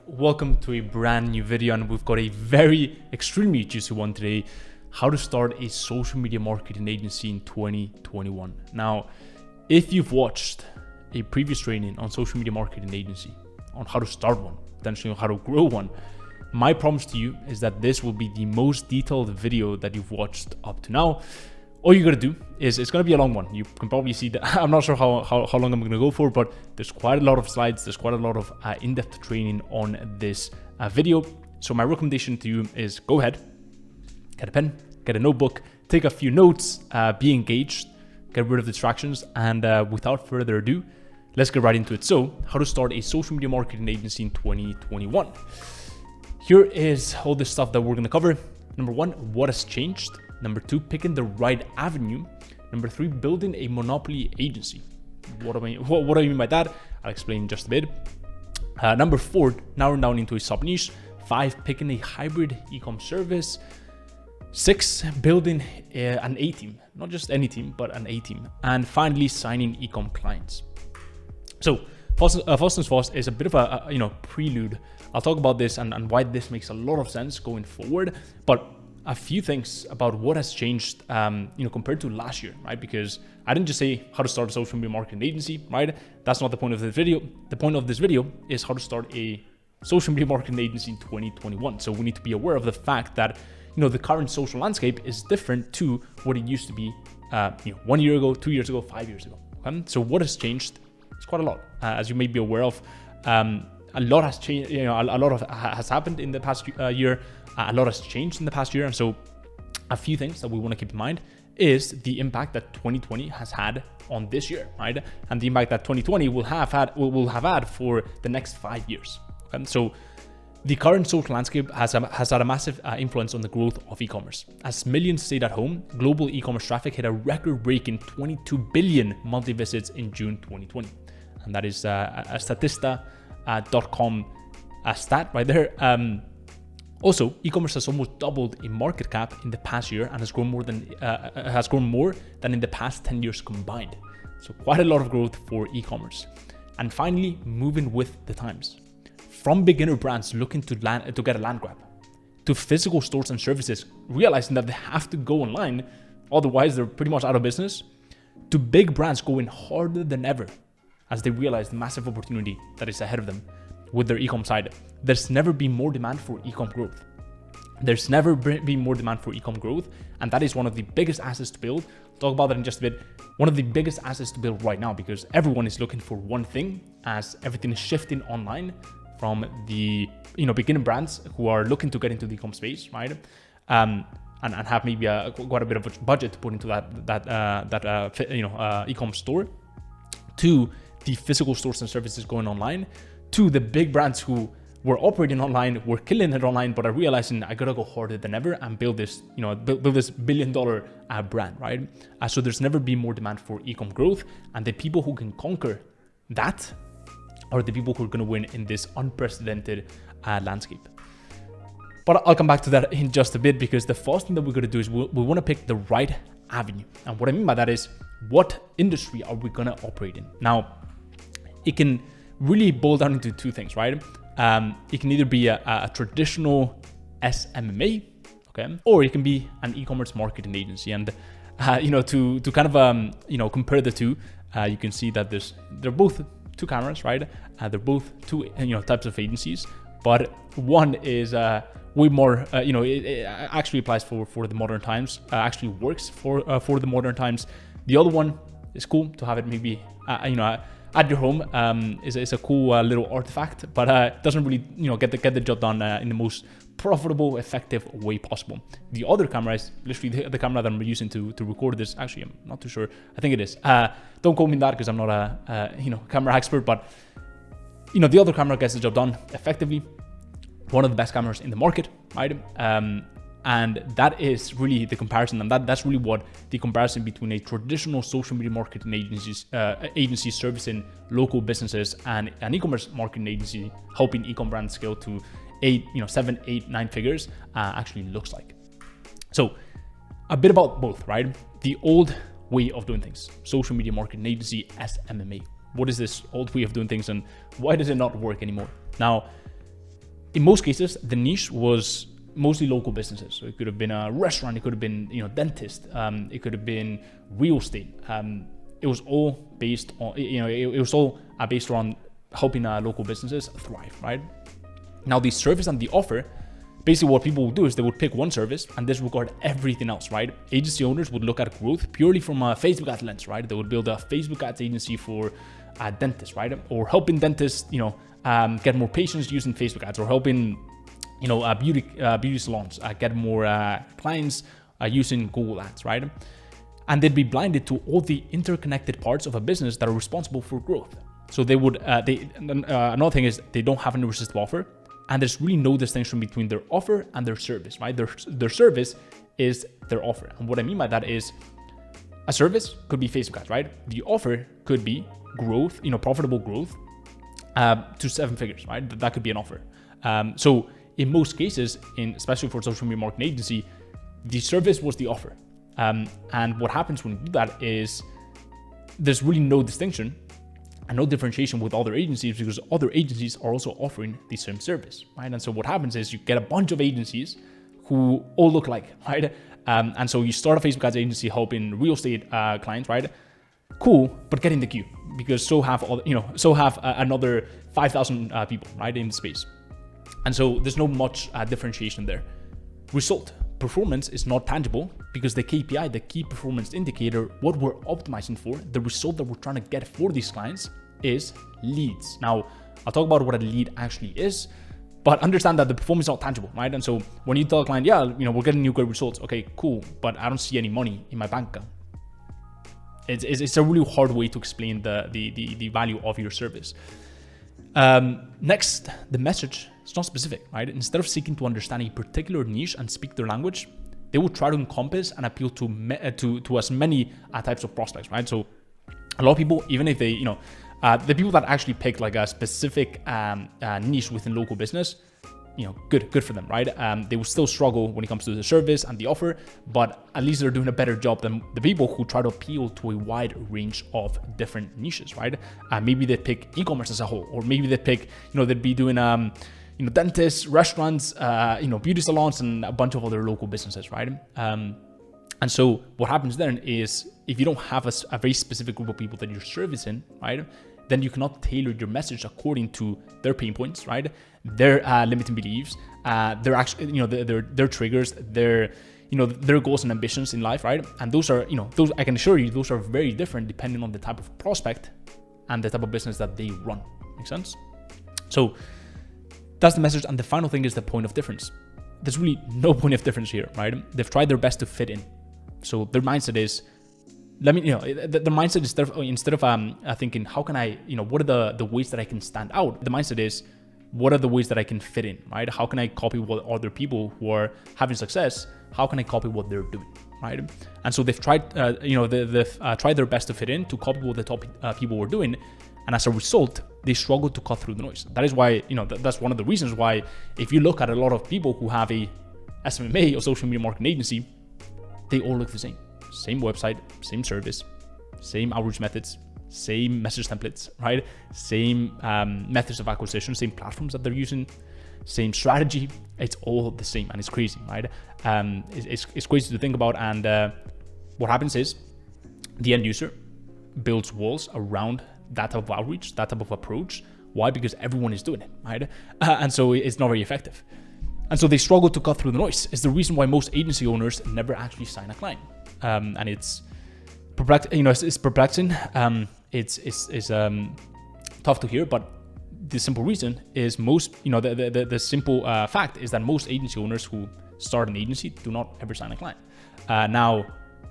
welcome to a brand new video, and we've got a very extremely juicy one today: how to start a social media marketing agency in 2021. Now, if you've watched a previous training on social media marketing agency, on how to start one, potentially on how to grow one, my promise to you is that this will be the most detailed video that you've watched up to now. All you gotta do is, it's gonna be a long one. You can probably see that I'm not sure how long I'm gonna go for, but there's quite a lot of slides, there's quite a lot of in-depth training on this video. So my recommendation to you is go ahead, get a pen, get a notebook, take a few notes, be engaged, get rid of distractions, and without further ado, let's get right into it. So, how to start a social media marketing agency in 2021. Here is all the stuff that we're gonna cover. Number one, what has changed? Number two, picking the right avenue. Number three, building a monopoly agency. What do I mean by that? I'll explain in just a bit. Number four, narrowing down into a sub niche. Five, picking a hybrid e-com service. Six, building an A team, not just any team, but an A team. And finally, signing e-com clients. So first and foremost is a bit of a prelude. I'll talk about this and why this makes a lot of sense going forward, but a few things about what has changed, compared to last year, right? Because I didn't just say how to start a social media marketing agency, right? That's not the point of this video. The point of this video is how to start a social media marketing agency in 2021. So we need to be aware of the fact that, the current social landscape is different to what it used to be, 1 year ago, 2 years ago, 5 years ago. Okay? So what has changed? It's quite a lot, as you may be aware of. A lot has changed. A lot has happened in the past year. A lot has changed in the past year, and so a few things that we want to keep in mind is the impact that 2020 has had on this year, right? And the impact that 2020 will have had for the next 5 years. Okay? So the current social landscape has had a massive influence on the growth of e-commerce. As millions stayed at home, global e-commerce traffic hit a record-breaking 22 billion monthly visits in June 2020, and that is a Statista.com stat right there. Also, e-commerce has almost doubled in market cap in the past year and has grown more than in the past 10 years combined. So quite a lot of growth for e-commerce. And finally, moving with the times. From beginner brands looking to get a land grab, to physical stores and services realizing that they have to go online, otherwise they're pretty much out of business, to big brands going harder than ever as they realize the massive opportunity that is ahead of them with their e-com side. There's never been more demand for e-com growth. There's never been more demand for e-com growth, and that is one of the biggest assets to build. I'll talk about that in just a bit. One of the biggest assets to build right now, because everyone is looking for one thing as everything is shifting online from the beginner brands who are looking to get into the e-com space, right? And have maybe quite a bit of a budget to put into that e-com store, to the physical stores and services going online, to the big brands who were operating online, were killing it online, but are realizing I gotta go harder than ever and build this, build this $1 billion brand, right? So there's never been more demand for e-com growth, and the people who can conquer that are the people who are gonna win in this unprecedented landscape. But I'll come back to that in just a bit, because the first thing that we're gonna do is we wanna pick the right avenue. And what I mean by that is, what industry are we gonna operate in? Now, it can really boil down into two things, right? It can either be a traditional SMMA, okay, or it can be an e-commerce marketing agency. And to kind of compare the two, you can see that they're both two cameras, right? They're both two types of agencies, but one is way more. It actually applies for the modern times. Actually works for the modern times. The other one is cool to have it maybe at your home. Is a cool little artifact, but doesn't really get the job done in the most profitable, effective way possible. The other camera is literally the camera that I'm using to record this. Actually, I'm not too sure. I think it is. Don't quote me on that, because I'm not a camera expert, but the other camera gets the job done effectively. One of the best cameras in the market, right? And that is really the comparison, and that's really what the comparison between a traditional social media marketing agency servicing local businesses and an e-commerce marketing agency helping e-com brands scale to 7, 8, 9 figures actually looks like. So a bit about both, right? The old way of doing things, social media marketing agency, SMMA. What is this old way of doing things, and why does it not work anymore? Now, in most cases, the niche was mostly local businesses. So it could have been a restaurant, it could have been, dentist, it could have been real estate. It was all based on, it was all based around helping local businesses thrive, right? Now the service and the offer, basically what people would do is they would pick one service and disregard everything else, right? Agency owners would look at growth purely from a Facebook ad lens, right? They would build a Facebook ads agency for dentists, right? Or helping dentists, get more patients using Facebook ads, or helping, beauty salons get more clients using Google ads, right? And they'd be blinded to all the interconnected parts of a business that are responsible for growth. So they would, another thing is they don't have an irresistible offer, and there's really no distinction between their offer and their service, right? Their service is their offer. And what I mean by that is a service could be Facebook ads, right? The offer could be growth, profitable growth to 7 figures, right? That could be an offer. So in most cases, especially for a social media marketing agency, the service was the offer. And what happens when you do that is there's really no distinction and no differentiation with other agencies, because other agencies are also offering the same service, right? And so what happens is you get a bunch of agencies who all look alike, right? And so you start a Facebook ads agency helping real estate clients, right? Cool, but get in the queue, because so have another 5,000 people, right, in the space. And so there's no much differentiation there. Result. Performance is not tangible because the KPI, the key performance indicator, what we're optimizing for, the result that we're trying to get for these clients is leads. Now, I'll talk about what a lead actually is, but understand that the performance is not tangible, right? And so when you tell a client, we're getting you great results. Okay, cool, but I don't see any money in my bank account. It's a really hard way to explain the value of your service. Next, the message. It's not specific, right? Instead of seeking to understand a particular niche and speak their language, they would try to encompass and appeal to as many types of prospects, right? So a lot of people, even if they, the people that actually pick like a specific niche within local business, good for them, right? They will still struggle when it comes to the service and the offer, but at least they're doing a better job than the people who try to appeal to a wide range of different niches, right? Maybe they pick e-commerce as a whole, or maybe they pick, they'd be doing, dentists, restaurants, beauty salons, and a bunch of other local businesses, right? And so what happens then is if you don't have a very specific group of people that you're servicing, right, then you cannot tailor your message according to their pain points, right? Their limiting beliefs, their actually, their triggers, their goals and ambitions in life, right? And those are, those, I can assure you, those are very different depending on the type of prospect and the type of business that they run. Make sense? So that's the message. And the final thing is the point of difference. There's really no point of difference here, right? They've tried their best to fit in. So their mindset is, the mindset is instead of thinking, how can I, what are the ways that I can stand out? The mindset is, what are the ways that I can fit in, right? How can I copy what other people who are having success, how can I copy what they're doing, right? And so they've tried, they've tried their best to fit in, to copy what the top people were doing. And as a result, they struggle to cut through the noise. That is why, that's one of the reasons why, if you look at a lot of people who have a SMMA or social media marketing agency, they all look the same. Same website, same service, same outreach methods, same message templates, right? Same methods of acquisition, same platforms that they're using, same strategy. It's all the same, and it's crazy, right? It's crazy to think about. And what happens is the end user builds walls around that type of outreach, that type of approach. Why? Because everyone is doing it, right? And so it's not very effective. And so they struggle to cut through the noise. It's the reason why most agency owners never actually sign a client. And it's perplexing. It's perplexing. It's tough to hear, but the simple reason is the simple fact is that most agency owners who start an agency do not ever sign a client. Now,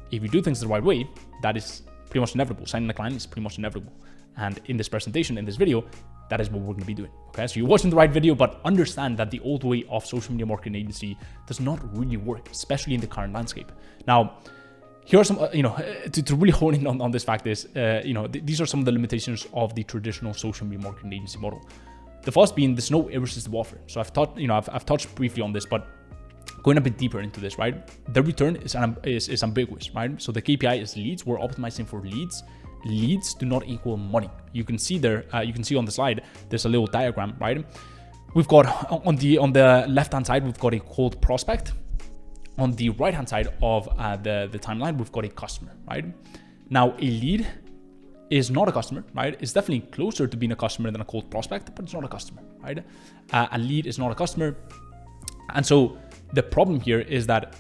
if you do things the right way, that is pretty much inevitable. Signing a client is pretty much inevitable. And in this presentation, in this video, that is what we're going to be doing. Okay, so you're watching the right video, but understand that the old way of social media marketing agency does not really work, especially in the current landscape. Now, here are some, to really hone in on this fact is, these are some of the limitations of the traditional social media marketing agency model. The first being there's no irresistible offer. So I've touched briefly on this, but going a bit deeper into this, right? The return is ambiguous, right? So the KPI is leads. We're optimizing for leads. Leads do not equal money. You can see there, you can see on the slide, there's a little diagram, right? we've got on the left hand side, we've got a cold prospect. On the right hand side of the timeline, we've got a customer, right? Now, a lead is not a customer, right? It's definitely closer to being a customer than a cold prospect, but it's not a customer, right? A lead is not a customer. And so the problem here is that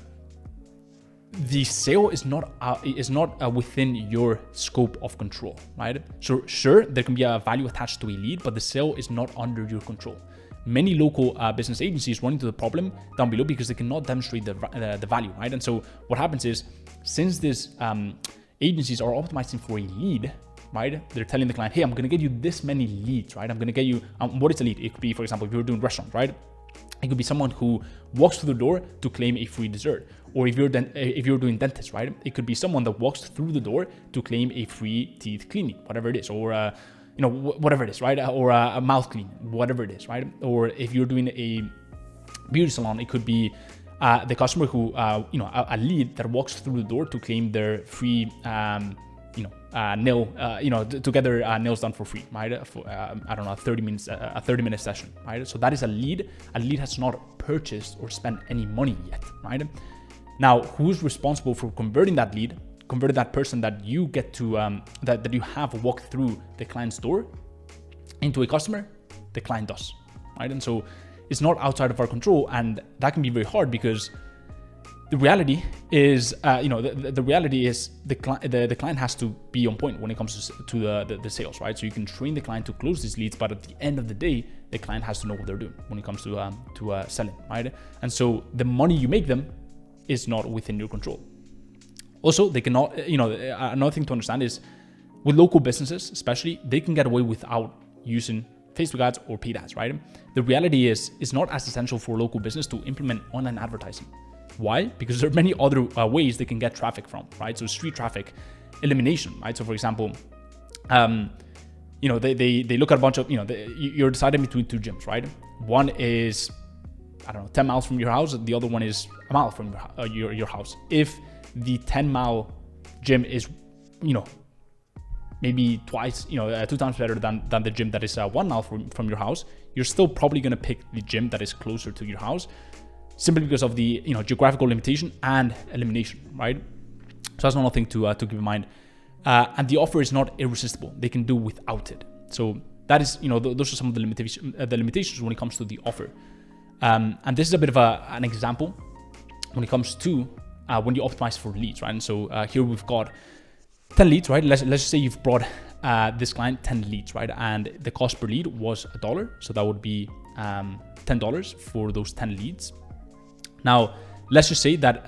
the sale is not within your scope of control, right? So sure, there can be a value attached to a lead, but the sale is not under your control. Many local business agencies run into the problem down below because they cannot demonstrate the value, right? And so what happens is, since these agencies are optimizing for a lead, right? They're telling the client, hey, I'm going to get you this many leads, right? I'm going to get you, what is a lead? It could be, for example, if you're doing restaurants, right? It could be someone who walks through the door to claim a free dessert. Or if you're doing dentist, right? It could be someone that walks through the door to claim a free teeth cleaning, whatever it is, or whatever it is, right? Or a mouth clean, whatever it is, right? Or if you're doing a beauty salon, it could be the customer who, a lead that walks through the door to claim their free, nail, to get their nails done for free, right? For, I don't know, a 30-minute session, right? So that is a lead. A lead has not purchased or spent any money yet, right? Now, who's responsible for converting that lead, converting that person that you get to, that you have walked through the client's door into a customer? The client does, right? And so it's not outside of our control, and that can be very hard because the reality is, the reality is the client has to be on point when it comes to the sales, right? So you can train the client to close these leads, but at the end of the day, the client has to know what they're doing when it comes to selling, right? And so the money you make them is not within your control. Also, they cannot, another thing to understand is with local businesses, especially, they can get away without using Facebook ads or paid ads, right? The reality is, it's not as essential for local business to implement online advertising. Why? Because there are many other ways they can get traffic from, right? So street traffic elimination, right? So for example, they look at a bunch of, you're deciding between two gyms, right? One is, 10 miles from your house. The other one is a mile from your house. If the 10-mile gym is, maybe twice, 2 times better than the gym that is 1 mile from your house, you're still probably going to pick the gym that is closer to your house, simply because of the geographical limitation and elimination, right? So that's another thing to keep in mind. And the offer is not irresistible. They can do without it. So that is, those are some of the limitations when it comes to the offer. And this is a bit of an example when it comes to when you optimize for leads, right? And so here we've got 10 leads, right? Let's just say you've brought this client 10 leads, right? And the cost per lead was $1. So that would be $10 for those 10 leads. Now, let's just say that,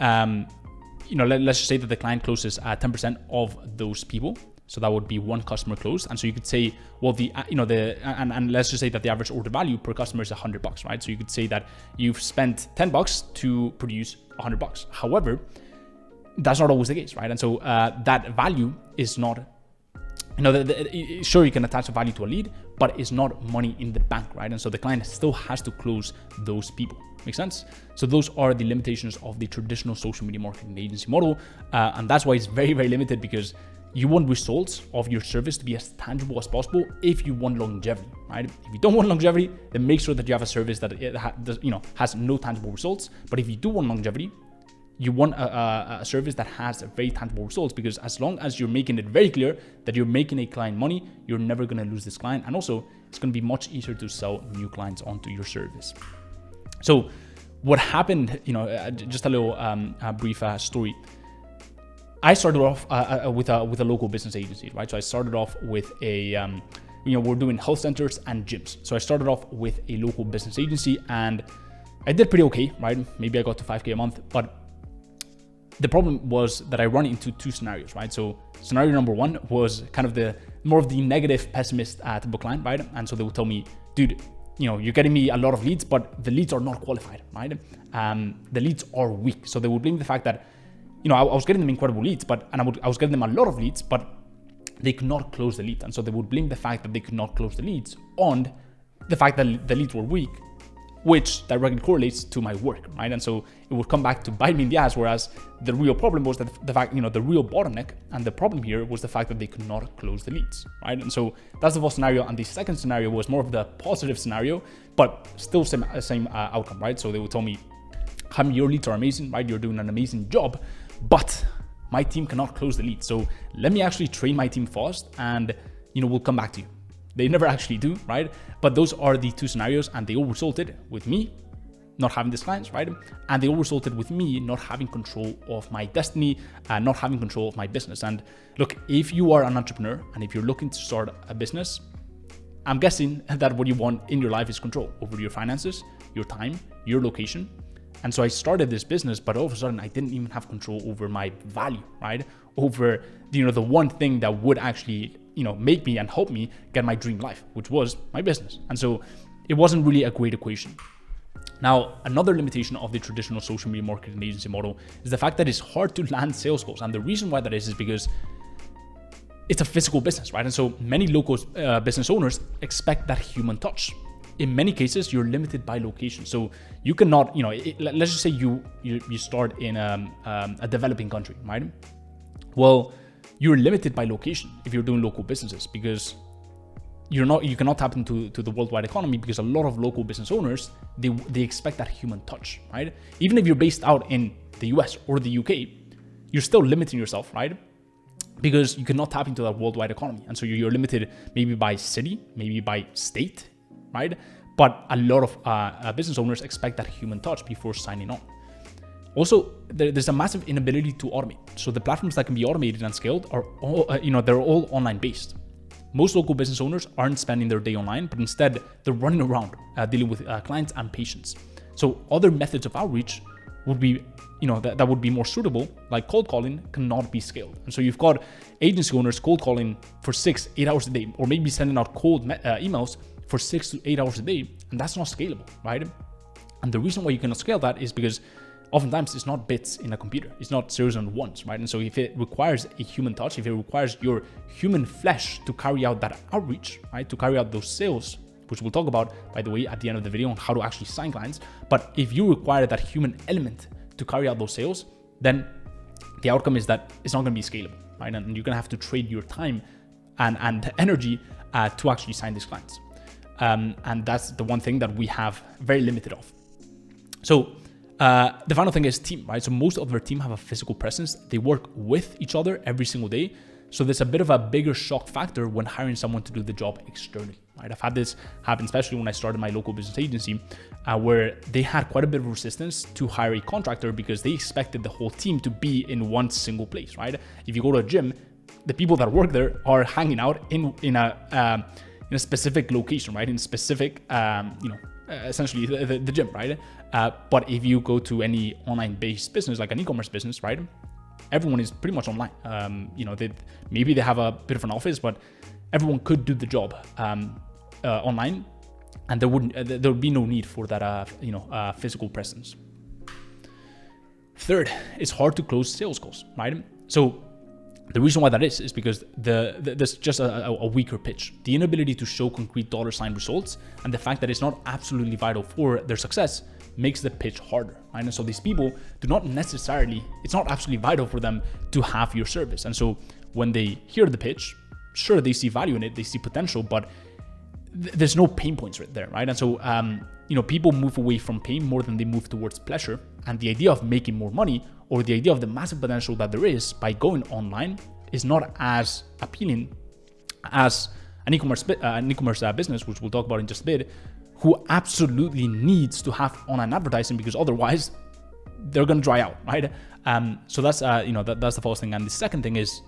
let's just say that the client closes 10% of those people. So that would be one customer closed. And so you could say, well, and let's just say that the average order value per customer is $100, right? So you could say that you've spent $10 to produce $100. However, that's not always the case, right? And so that value is not, sure, you can attach a value to a lead, but it's not money in the bank, right? And so the client still has to close those people. Make sense? So those are the limitations of the traditional social media marketing agency model. And that's why it's very, very limited, because you want results of your service to be as tangible as possible if you want longevity, right? If you don't want longevity, then make sure that you have a service that has no tangible results. But if you do want longevity, you want a service that has very tangible results, because as long as you're making it very clear that you're making a client money, you're never going to lose this client. And also, it's going to be much easier to sell new clients onto your service. So what happened, just a little brief story. I started off with a local business agency, right? So I started off with we're doing health centers and gyms. So I started off with a local business agency, and I did pretty okay, right? Maybe I got to 5K a month, but the problem was that I run into two scenarios, right? So scenario number one was kind of the more of the negative pessimist type of client, right? And so they would tell me, dude, you're getting me a lot of leads, but the leads are not qualified, right? The leads are weak. So they would blame the fact that, I was getting them incredible leads, I was getting them a lot of leads, but they could not close the lead. And so they would blame the fact that they could not close the leads on the fact that the leads were weak. which directly correlates to my work, right? And so it would come back to bite me in the ass. Whereas the real problem was that the fact, the real bottleneck and the problem here was the fact that they could not close the leads, right? And so that's the first scenario. And the second scenario was more of the positive scenario, but still same outcome, right? So they would tell me, your leads are amazing, right? You're doing an amazing job, but my team cannot close the lead. So let me actually train my team fast and, we'll come back to you. They never actually do, right? But those are the two scenarios, and they all resulted with me not having these clients, right? And they all resulted with me not having control of my destiny and not having control of my business. And look, if you are an entrepreneur and if you're looking to start a business, I'm guessing that what you want in your life is control over your finances, your time, your location. And so I started this business, but all of a sudden I didn't even have control over my value, right? Over, the one thing that would actually, make me and help me get my dream life, which was my business. And so it wasn't really a great equation. Now, another limitation of the traditional social media marketing agency model is the fact that it's hard to land sales goals. And the reason why that is because it's a physical business, right? And so many local business owners expect that human touch. In many cases, you're limited by location. So you cannot, let's just say you start in a developing country, right? Well, you're limited by location if you're doing local businesses, because you cannot tap into the worldwide economy, because a lot of local business owners, they expect that human touch, right? Even if you're based out in the US or the UK, you're still limiting yourself, right? Because you cannot tap into that worldwide economy. And so you're limited maybe by city, maybe by state, right? But a lot of business owners expect that human touch before signing on. Also, there's a massive inability to automate. So the platforms that can be automated and scaled are all, they're all online based. Most local business owners aren't spending their day online, but instead they're running around dealing with clients and patients. So other methods of outreach would be, that would be more suitable, like cold calling, cannot be scaled. And so you've got agency owners cold calling for 6-8 hours a day, or maybe sending out cold emails for 6 to 8 hours a day, and that's not scalable, right? And the reason why you cannot scale that is because oftentimes it's not bits in a computer, it's not zeros and ones, right? And so if it requires a human touch, if it requires your human flesh to carry out that outreach, right, to carry out those sales, which we'll talk about, by the way, at the end of the video on how to actually sign clients. But if you require that human element to carry out those sales, then the outcome is that it's not going to be scalable, right? And you're going to have to trade your time and energy to actually sign these clients. And that's the one thing that we have very limited of. So the final thing is team, right? So most of their team have a physical presence. They work with each other every single day. So there's a bit of a bigger shock factor when hiring someone to do the job externally, right? I've had this happen, especially when I started my local business agency, where they had quite a bit of resistance to hire a contractor because they expected the whole team to be in one single place, right? If you go to a gym, the people that work there are hanging out in a specific location, right? In specific, essentially the gym, right? But if you go to any online-based business, like an e-commerce business, right? Everyone is pretty much online. Maybe they have a bit of an office, but everyone could do the job online, and there would be no need for that physical presence. Third, it's hard to close sales calls, right? So the reason why that is because there's just a weaker pitch. The inability to show concrete dollar sign results and the fact that it's not absolutely vital for their success makes the pitch harder, right? And so these people do not necessarily, it's not absolutely vital for them to have your service. And so when they hear the pitch, sure, they see value in it, they see potential, but there's no pain points right there, right? And so, people move away from pain more than they move towards pleasure. And the idea of making more money, or the idea of the massive potential that there is by going online, is not as appealing as an e-commerce business, which we'll talk about in just a bit, who absolutely needs to have online advertising because otherwise they're going to dry out, right? So that's that's the first thing. And the second thing is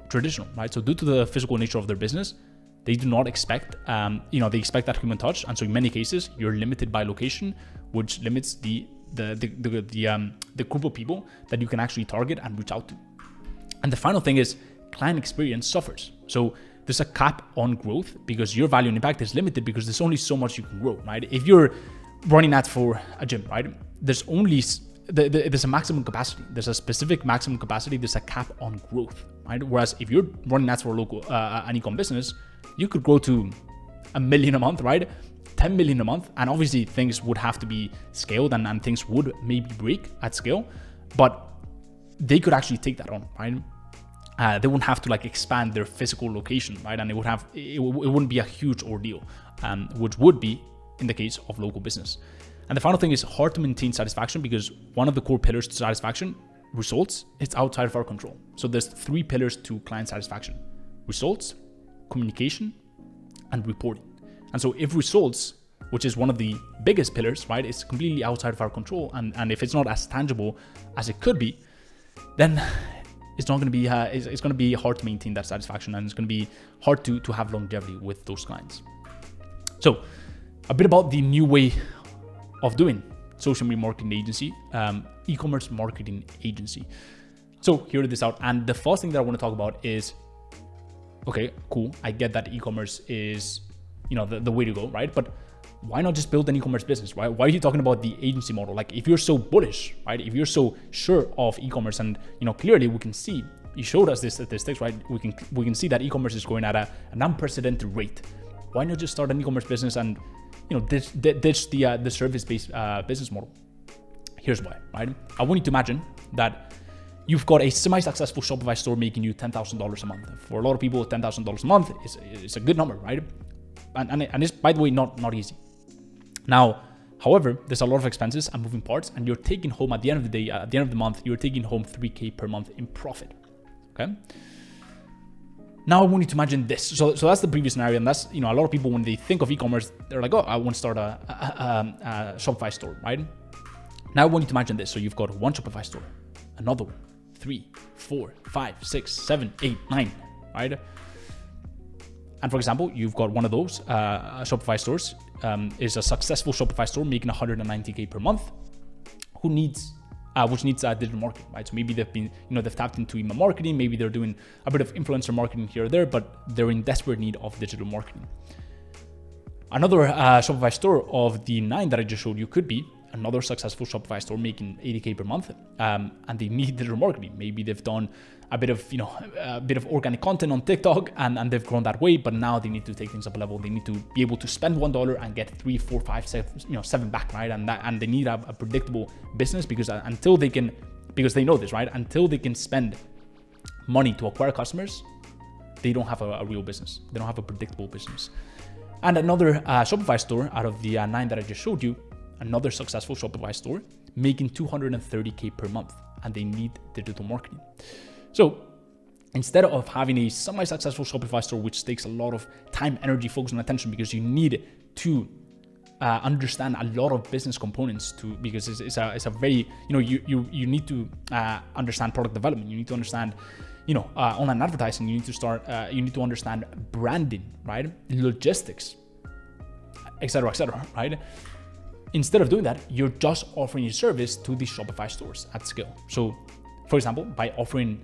traditional, right? So due to the physical nature of their business, they do not expect, they expect that human touch. And so in many cases, you're limited by location, which limits the group of people that you can actually target and reach out to. And the final thing is client experience suffers. So there's a cap on growth because your value and impact is limited because there's only so much you can grow, right? If you're running ads for a gym, right, there's a maximum capacity. There's a specific maximum capacity. There's a cap on growth, right? Whereas if you're running ads for a local an e-com business, you could grow to $1 million a month, right? 10 million a month, and obviously things would have to be scaled and things would maybe break at scale, but they could actually take that on, right? They wouldn't have to like expand their physical location, right? And it wouldn't be a huge ordeal, which would be in the case of local business. And the final thing is hard to maintain satisfaction, because one of the core pillars to satisfaction, results, it's outside of our control. So there's 3 pillars to client satisfaction: results, communication, and reporting. And so if results, which is one of the biggest pillars, right, is completely outside of our control, and if it's not as tangible as it could be, then it's not going to be it's going to be hard to maintain that satisfaction, and it's going to be hard to have longevity with those clients. So a bit about the new way of doing social media marketing agency, e-commerce marketing agency. So hear this out. And the first thing that I want to talk about is, okay, cool, I get that e-commerce is, the way to go, right? But why not just build an e-commerce business, right? Why are you talking about the agency model? Like, if you're so bullish, right? If you're so sure of e-commerce, and clearly we can see, you showed us this statistics, right? We can see that e-commerce is going at an unprecedented rate. Why not just start an e-commerce business and ditch the service-based business model? Here's why, right? I want you to imagine that you've got a semi-successful Shopify store making you $10,000 a month. For a lot of people, $10,000 a month is a good number, right? And it's, by the way, not easy. Now, however, there's a lot of expenses and moving parts, and you're taking home at the end of the day, at the end of the month, you're taking home $3,000 per month in profit. Okay. Now I want you to imagine this. So that's the previous scenario, and that's, a lot of people, when they think of e-commerce, they're like, oh, I want to start a Shopify store, right? Now I want you to imagine this. So you've got one Shopify store, another one, 3, 4, 5, 6, 7, 8, 9, right? And for example, you've got one of those Shopify stores is a successful Shopify store making $190,000 per month, which needs digital marketing, right? So maybe they've tapped into email marketing, maybe they're doing a bit of influencer marketing here or there, but they're in desperate need of digital marketing. Another Shopify store of the 9 that I just showed you could be another successful Shopify store making $80,000 per month, and they need digital marketing. Maybe they've done a bit of organic content on TikTok, and they've grown that way, but now they need to take things up a level. They need to be able to spend $1 and get 3, 4, 5, 7 back, right? And they need a predictable business, because they know this, right? Until they can spend money to acquire customers, they don't have a real business. They don't have a predictable business. And another Shopify store out of the 9 that I just showed you, another successful Shopify store making $230,000 per month, and they need digital marketing. So instead of having a semi-successful Shopify store, which takes a lot of time, energy, focus, and attention, because you need to understand a lot of business components because it's a very, you need to understand product development. You need to understand, online advertising. You need to understand branding, right? Logistics, etc., right? Instead of doing that, you're just offering your service to the Shopify stores at scale. So, for example, by offering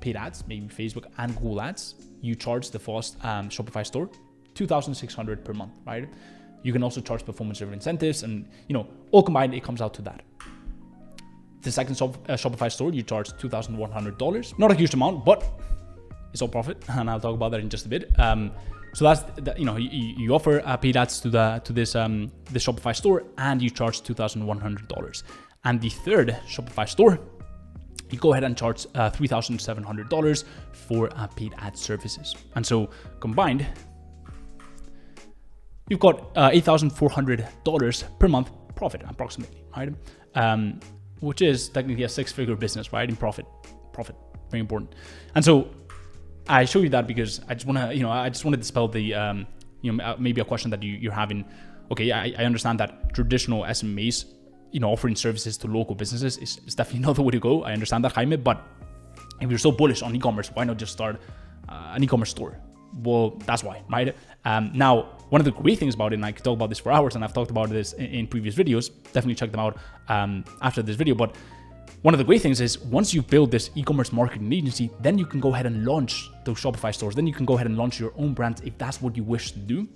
paid ads, maybe Facebook and Google ads, you charge the first Shopify store $2,600 per month, right? You can also charge performance-driven incentives, and all combined, it comes out to that. The second Shopify store, you charge $2,100. Not a huge amount, but it's all profit, and I'll talk about that in just a bit. So that's you offer paid ads to this Shopify store, and you charge $2,100. And the third Shopify store, you go ahead and charge $3,700 for paid ad services. And so combined, you've got $8,400 per month profit, approximately, right? Which is technically a 6-figure business, right? In profit, very important. And so I show you that because I just want to dispel the, maybe a question that you're having. Okay, I understand that traditional SMEs, offering services to local businesses is definitely not the way to go. I understand that, Jaime, but if you're so bullish on e-commerce, why not just start an e-commerce store? Well, that's why, right? Now, one of the great things about it, and I could talk about this for hours, and I've talked about this in previous videos, definitely check them out after this video, but one of the great things is once you build this e-commerce marketing agency, then you can go ahead and launch those Shopify stores. Then you can go ahead and launch your own brand if that's what you wish to do,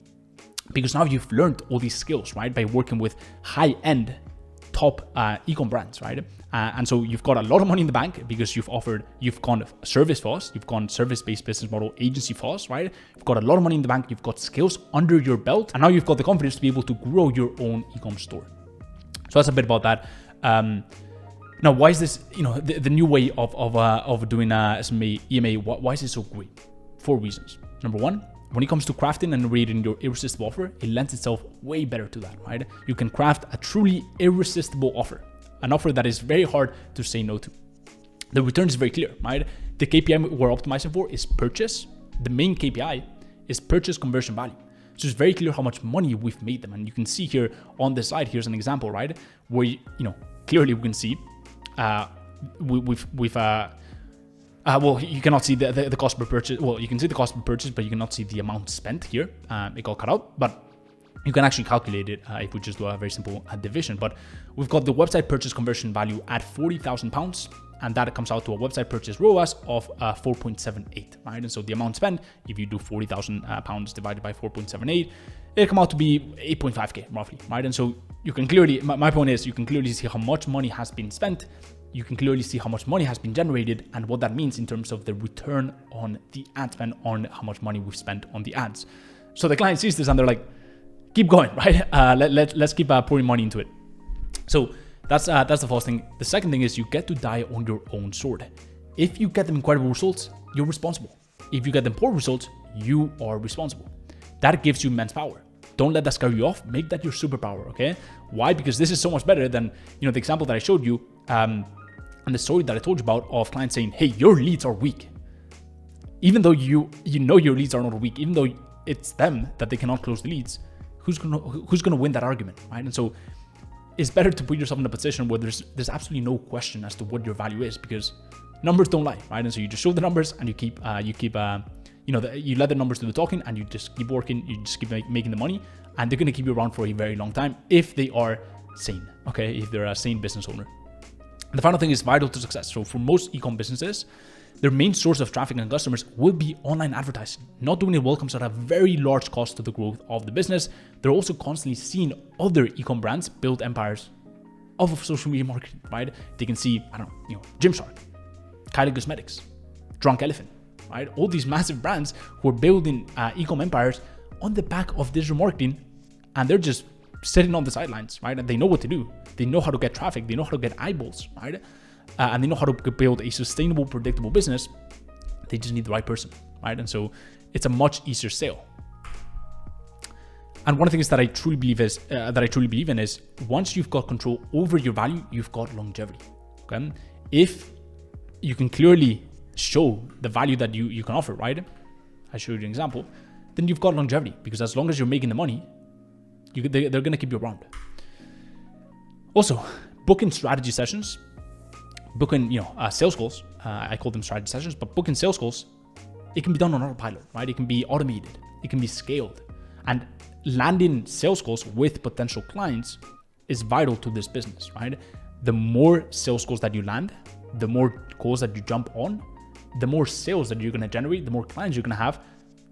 because now you've learned all these skills, right? By working with high-end, top e-com brands, right? And so you've got a lot of money in the bank because you've gone service first, you've gone service-based business model, agency first, right? You've got a lot of money in the bank, you've got skills under your belt, and now you've got the confidence to be able to grow your own e-com store. So that's a bit about that. Now, why is this, the new way of doing SMA, EMA, why is it so great? 4 reasons. Number 1, when it comes to crafting and creating your irresistible offer, it lends itself way better to that, right? You can craft a truly irresistible offer, an offer that is very hard to say no to. The return is very clear, right? The KPI we're optimizing for is purchase. The main KPI is purchase conversion value. So it's very clear how much money we've made them. And you can see here on the side, here's an example, right? Where, clearly we can see well, you cannot see the cost per purchase. Well, you can see the cost per purchase, but you cannot see the amount spent here. It got cut out, but you can actually calculate it if we just do a very simple division. But we've got the website purchase conversion value at £40,000, and that comes out to a website purchase ROAS of 4.78, right? And so the amount spent, if you do £40,000 divided by 4.78, it'll come out to be 8.5K roughly, right? And so you can clearly, my point is, you can clearly see how much money has been spent. You can clearly see how much money has been generated and what that means in terms of the return on the ad spend, on how much money we've spent on the ads. So the client sees this and they're like, keep going, right? Let's keep pouring money into it. So that's the first thing. The second thing is you get to die on your own sword. If you get them incredible results, you're responsible. If you get them poor results, you are responsible. That gives you immense power. Don't let that scare you off. Make that your superpower, okay? Why? Because this is so much better than, the example that I showed you and the story that I told you about of clients saying, hey, your leads are weak. Even though you know your leads are not weak, even though it's them that they cannot close the leads, who's gonna win that argument, right? And so it's better to put yourself in a position where there's absolutely no question as to what your value is, because numbers don't lie, right? And so you just show the numbers and you let the numbers do the talking, and you just keep working, you just keep making the money, and they're gonna keep you around for a very long time if they are sane, okay? If they're a sane business owner. And the final thing is vital to success. So for most e-com businesses, their main source of traffic and customers will be online advertising. Not doing it well comes at a very large cost to the growth of the business. They're also constantly seeing other e-com brands build empires off of social media marketing, right? They can see, Gymshark, Kylie Cosmetics, Drunk Elephant, right? All these massive brands who are building e-com empires on the back of digital marketing, and they're just sitting on the sidelines, right? And they know what to do. They know how to get traffic. They know how to get eyeballs, right? And they know how to build a sustainable, predictable business. They just need the right person, right? And so it's a much easier sale. And one of the things that I truly believe in is once you've got control over your value, you've got longevity. Okay, if you can clearly show the value that you can offer, right? I showed you an example. Then you've got longevity, because as long as you're making the money, they're going to keep you around. Also, booking strategy sessions, booking sales calls. I call them strategy sessions, but booking sales calls, it can be done on autopilot, right? It can be automated. It can be scaled, and landing sales calls with potential clients is vital to this business, right? The more sales calls that you land, the more calls that you jump on, the more sales that you're going to generate, the more clients you're going to have,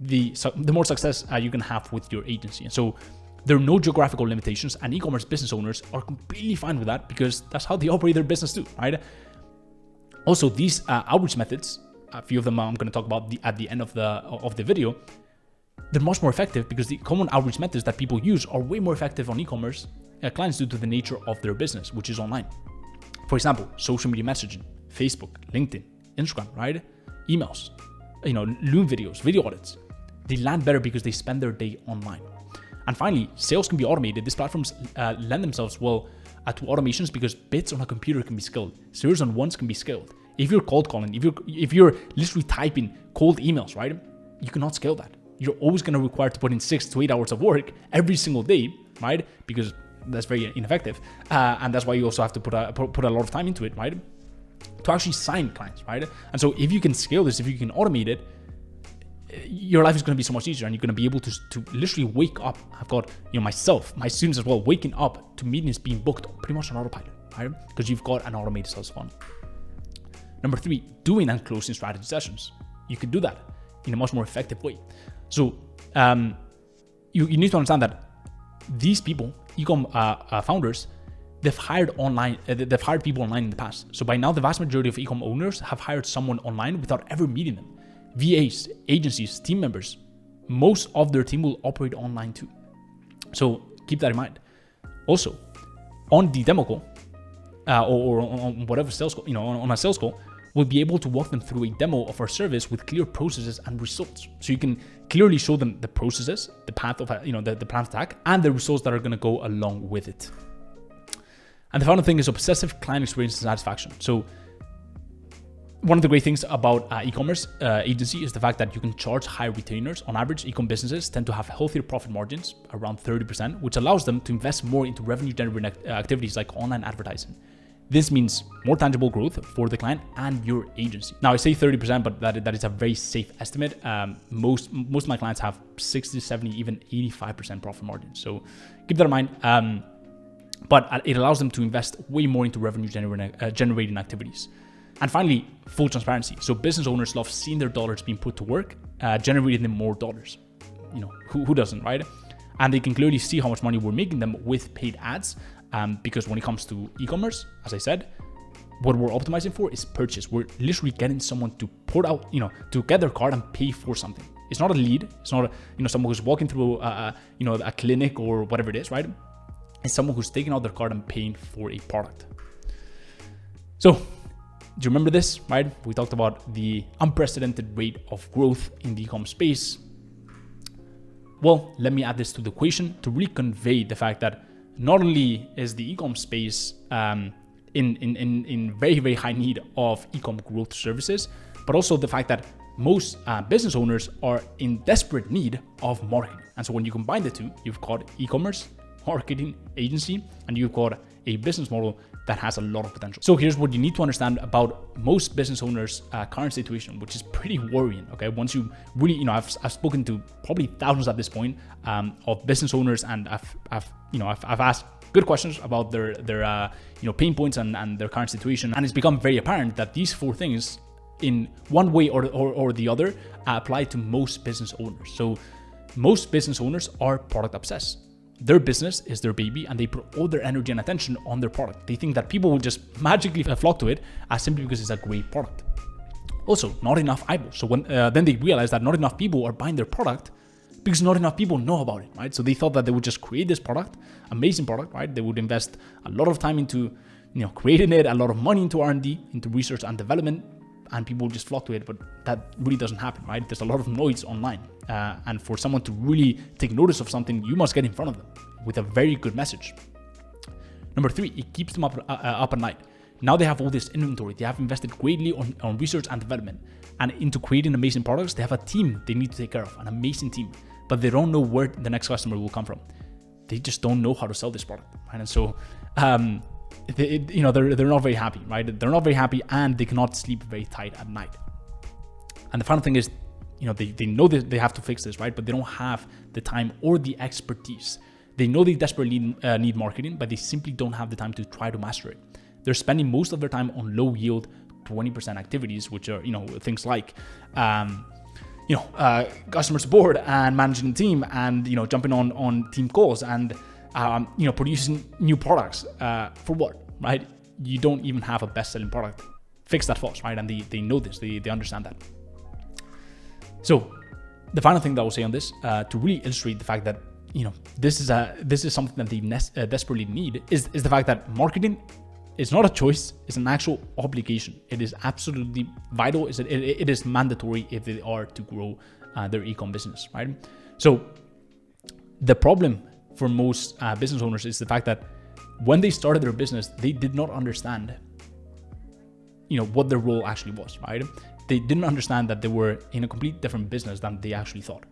the more success you can have with your agency. And so there are no geographical limitations, and e-commerce business owners are completely fine with that, because that's how they operate their business too, right? Also, these outreach methods, a few of them I'm going to talk about at the end of the video, they're much more effective because the common outreach methods that people use are way more effective on e-commerce clients due to the nature of their business, which is online. For example, social media messaging, Facebook, LinkedIn, Instagram, right? Emails, Loom videos, video audits. They land better because they spend their day online. And finally, sales can be automated. These platforms lend themselves well to automations because bits on a computer can be scaled. Zeros and ones can be scaled. If you're cold calling, if you're literally typing cold emails, right? You cannot scale that. You're always going to require to put in 6 to 8 hours of work every single day, right? Because that's very ineffective. And that's why you also have to put a lot of time into it, right? To actually sign clients, right? And so if you can scale this, if you can automate it, your life is going to be so much easier, and you're going to be able to literally wake up. I've got myself, my students as well, waking up to meetings being booked pretty much on autopilot, right? Because you've got an automated sales funnel. Number 3, doing and closing strategy sessions. You can do that in a much more effective way. So you need to understand that these people, e-com founders, they've hired people online in the past. So by now, the vast majority of e-com owners have hired someone online without ever meeting them. VAs, agencies, team members, most of their team will operate online too. So keep that in mind. Also, on the demo call, or on whatever sales call, on a sales call, we'll be able to walk them through a demo of our service with clear processes and results. So you can clearly show them the processes, the path of, the plan of attack, and the results that are going to go along with it. And the final thing is obsessive client experience and satisfaction. So one of the great things about e-commerce agency is the fact that you can charge high retainers. On average, e-com businesses tend to have healthier profit margins, around 30%, which allows them to invest more into revenue generating activities like online advertising. This means more tangible growth for the client and your agency. Now I say 30%, but that is a very safe estimate. Most of my clients have 60, 70, even 85% profit margins. So keep that in mind. But it allows them to invest way more into revenue generating activities. And finally, full transparency. So business owners love seeing their dollars being put to work, generating them more dollars. Who doesn't, right? And they can clearly see how much money we're making them with paid ads. Because when it comes to e-commerce, as I said, what we're optimizing for is purchase. We're literally getting someone to put out, to get their card and pay for something. It's not a lead. It's not someone who's walking through a clinic or whatever it is, right? It's someone who's taking out their card and paying for a product. So, do you remember this, right? We talked about the unprecedented rate of growth in the e-com space. Well, let me add this to the equation to really convey the fact that not only is the e-com space in very, very high need of e-com growth services, but also the fact that most business owners are in desperate need of marketing. And so when you combine the two, you've got e-commerce, marketing agency, and you've got a business model that has a lot of potential. So here's what you need to understand about most business owners' current situation, which is pretty worrying. Okay, once you really, I've spoken to probably thousands at this point of business owners, and I've asked good questions about their pain points and their current situation, and it's become very apparent that these four things, in one way or the other, apply to most business owners. So most business owners are product obsessed. Their business is their baby, and they put all their energy and attention on their product. They think that people will just magically flock to it simply because it's a great product. Also, not enough eyeballs. So when then they realize that not enough people are buying their product because not enough people know about it, right? So they thought that they would just create this product, amazing product, right? They would invest a lot of time into creating it, a lot of money into R&D, into research and development, and people just flock to it, but that really doesn't happen, right? There's a lot of noise online. And for someone to really take notice of something, you must get in front of them with a very good message. Number 3, it keeps them up at night. Now they have all this inventory. They have invested greatly on research and development and into creating amazing products. They have a team they need to take care of, an amazing team, but they don't know where the next customer will come from. They just don't know how to sell this product, right? And so, they're not very happy, right? They're not very happy, and they cannot sleep very tight at night. And the final thing is, they know that they have to fix this, right? But they don't have the time or the expertise. They know they desperately need marketing, but they simply don't have the time to try to master it. They're spending most of their time on low yield 20% activities, which are, things like, customer support and managing the team and, jumping on team calls and, producing new products. For what, right? You don't even have a best-selling product. Fix that fast, right? And they know this, they understand that. So the final thing that I will say on this, to really illustrate the fact that, this is something that they desperately need is the fact that marketing is not a choice, it's an actual obligation. It is absolutely vital. It is mandatory if they are to grow their e-com business, right? So the problem for most business owners is the fact that when they started their business, they did not understand, what their role actually was, right? They didn't understand that they were in a complete different business than they actually thought.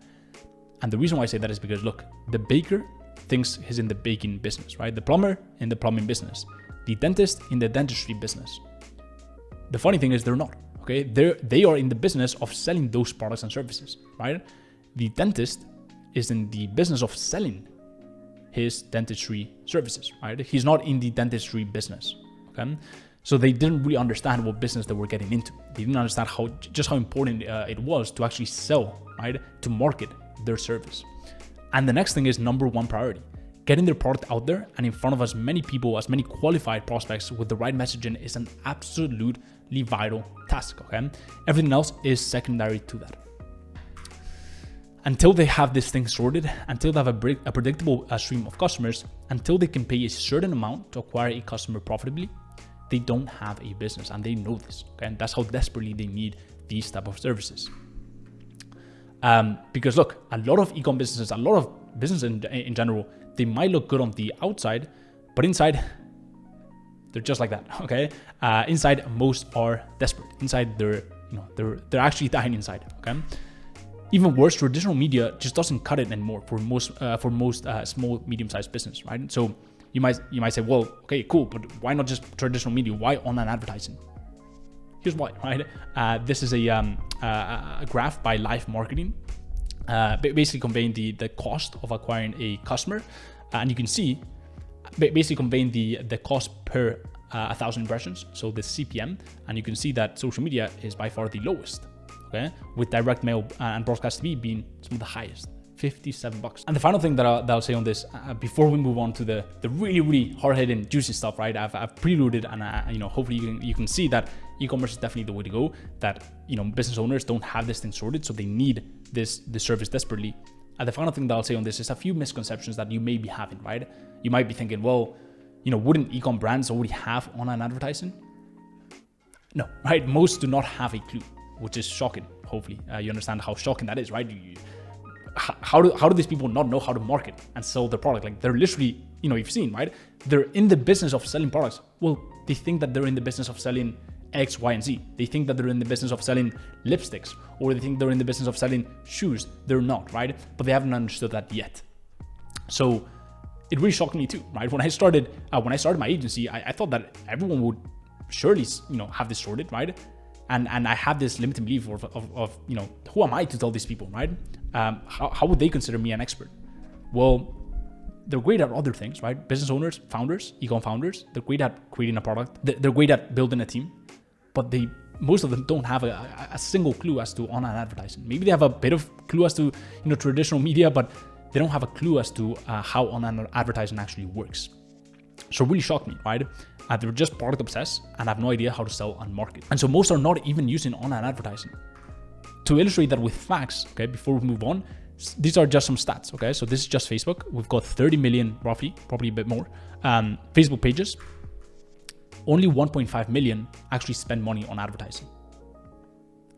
And the reason why I say that is because, look, the baker thinks he's in the baking business, right? The plumber in the plumbing business, the dentist in the dentistry business. The funny thing is they're not, okay? They are in the business of selling those products and services, right? The dentist is in the business of selling his dentistry services, right? He's not in the dentistry business, okay? So they didn't really understand what business they were getting into. They didn't understand how important it was to actually sell, right? To market their service. And the next thing is number one priority. getting their product out there and in front of as many people, as many qualified prospects with the right messaging is an absolutely vital task, okay? Everything else is secondary to that. Until they have this thing sorted, until they have a predictable stream of customers, until they can pay a certain amount to acquire a customer profitably, they don't have a business, and they know this, okay? And that's how desperately they need these type of services. Because look, a lot of e-com businesses, a lot of businesses in general, they might look good on the outside, but inside, they're just like that, okay? Inside, most are desperate. Inside, they're actually dying inside, okay? Even worse, traditional media just doesn't cut it anymore for most small, medium-sized business, right? So you might say, well, okay, cool, but why not just traditional media? Why online advertising? Here's why, right? This is a graph by Live Marketing, basically conveying the cost of acquiring a customer, and you can see basically conveying the cost per 1,000 impressions, so the CPM, and you can see that social media is by far the lowest. Okay, with direct mail and broadcast TV being some of the highest, $57. And the final thing that I'll say on this, before we move on to the really, really hard-hitting, juicy stuff, right? I've preluded, and hopefully you can see that e-commerce is definitely the way to go. That business owners don't have this thing sorted, so they need this service desperately. And the final thing that I'll say on this is a few misconceptions that you may be having, right? You might be thinking, well, wouldn't e-com brands already have online advertising? No, right? Most do not have a clue, which is shocking. Hopefully you understand how shocking that is, right? How do these people not know how to market and sell their product? Like, they're literally, you've seen, right? They're in the business of selling products. Well, they think that they're in the business of selling X, Y, and Z. They think that they're in the business of selling lipsticks, or they think they're in the business of selling shoes. They're not, right? But they haven't understood that yet. So it really shocked me too, right? When I started my agency, I thought that everyone would surely, have this sorted, right? And I have this limiting belief of who am I to tell these people, right? How would they consider me an expert? Well, they're great at other things, right? Business owners, founders, e-com founders, they're great at creating a product. They're great at building a team, but most of them don't have a single clue as to online advertising. Maybe they have a bit of clue as to traditional media, but they don't have a clue as to how online advertising actually works. So it really shocked me, right? They're just product obsessed and have no idea how to sell and market. And so most are not even using online advertising. To illustrate that with facts, okay, before we move on, these are just some stats, okay? So this is just Facebook. We've got 30 million, roughly, probably a bit more, Facebook pages. Only 1.5 million actually spend money on advertising.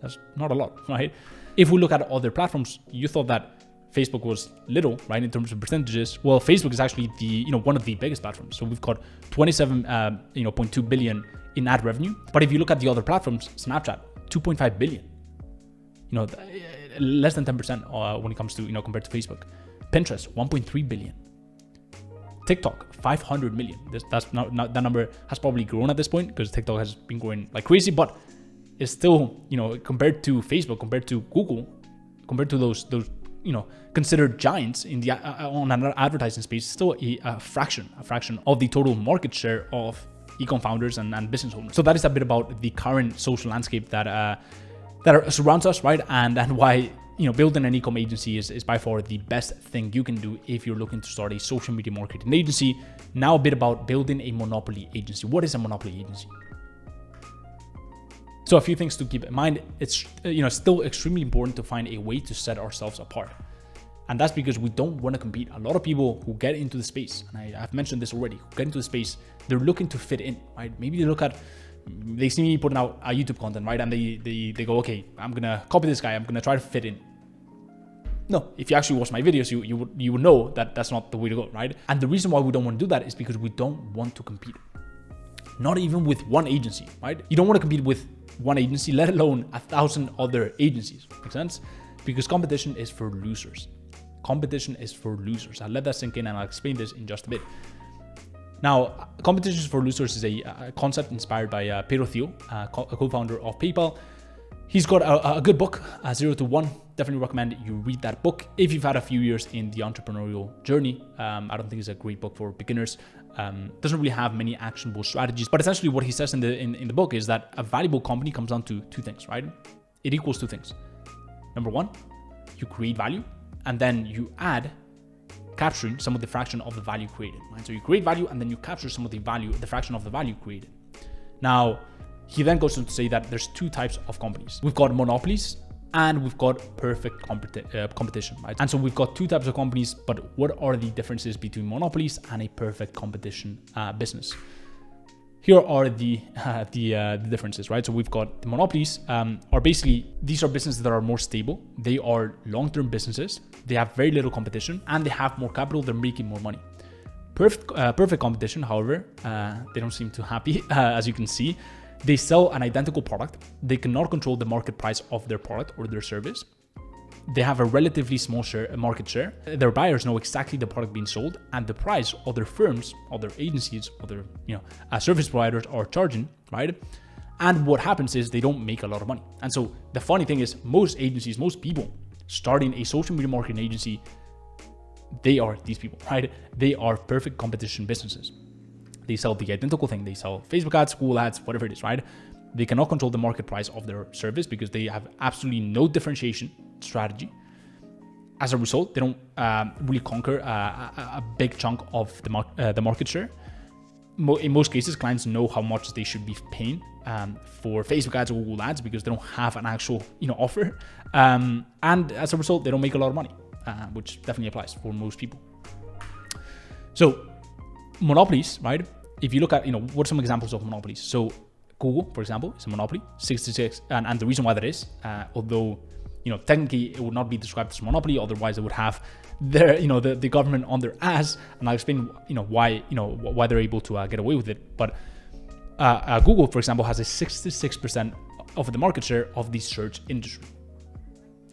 That's not a lot, right? If we look at other platforms, you thought that Facebook was little, right, in terms of percentages. Well, Facebook is actually one of the biggest platforms. So we've got 27.2 billion in ad revenue. But if you look at the other platforms, Snapchat, 2.5 billion. Less than 10% when it comes to compared to Facebook. Pinterest, 1.3 billion. TikTok, 500 million. That's not that number has probably grown at this point because TikTok has been growing like crazy, but it's still compared to Facebook, compared to Google, compared to those considered giants in the online advertising space, still a fraction of the total market share of e-com founders and business owners. So that is a bit about the current social landscape that surrounds us, right? And why building an e-com agency is by far the best thing you can do if you're looking to start a social media marketing agency. Now a bit about building a monopoly agency. What is a monopoly agency? So a few things to keep in mind. It's still extremely important to find a way to set ourselves apart. And that's because we don't want to compete. A lot of people who get into the space, and I've mentioned this already, who get into the space, they're looking to fit in, right? Maybe they see me putting out YouTube content, right? And they go, okay, I'm going to copy this guy. I'm going to try to fit in. No, if you actually watch my videos, you would know that that's not the way to go, right? And the reason why we don't want to do that is because we don't want to compete. Not even with one agency, right? You don't want to compete with one agency, let alone 1,000 other agencies. Make sense? Because competition is for losers. Competition is for losers. I'll let that sink in and I'll explain this in just a bit. Now, competition for losers is a concept inspired by Pedro Thiel, a co-founder of PayPal. He's got a good book, 0 to 1. Definitely recommend you read that book if you've had a few years in the entrepreneurial journey. I don't think it's a great book for beginners. Doesn't really have many actionable strategies, but essentially what he says in the book is that a valuable company comes down to two things, right? It equals two things. Number one, you create value, and then you add capturing some of the fraction of the value created, right? So you create value and then you capture some of the value, the fraction of the value created. Now, he then goes on to say that there's two types of companies. We've got monopolies and we've got perfect competition, right? And so we've got two types of companies, but what are the differences between monopolies and a perfect competition business? Here are the differences, right? So we've got the monopolies are basically, these are businesses that are more stable. They are long-term businesses. They have very little competition and they have more capital. They're making more money. Perfect competition, however, they don't seem too happy, as you can see. They sell an identical product. They cannot control the market price of their product or their service. They have a relatively small market share. Their buyers know exactly the product being sold and the price other firms, other agencies, other service providers are charging, right? And what happens is they don't make a lot of money. And so the funny thing is most agencies, most people starting a social media marketing agency, they are these people, right? They are perfect competition businesses. They sell the identical thing. They sell Facebook ads, Google ads, whatever it is, right? They cannot control the market price of their service because they have absolutely no differentiation strategy. As a result, they don't really conquer a big chunk of the market share. In most cases, clients know how much they should be paying for Facebook ads or Google ads because they don't have an actual offer. And as a result, they don't make a lot of money, which definitely applies for most people. So monopolies, right? If you look at, what are some examples of monopolies? So Google, for example, is a monopoly, 66. And the reason why that is, although, technically it would not be described as a monopoly, otherwise it would have their, the government on their ass. And I'll explain, why they're able to get away with it. But Google, for example, has a 66% of the market share of the search industry.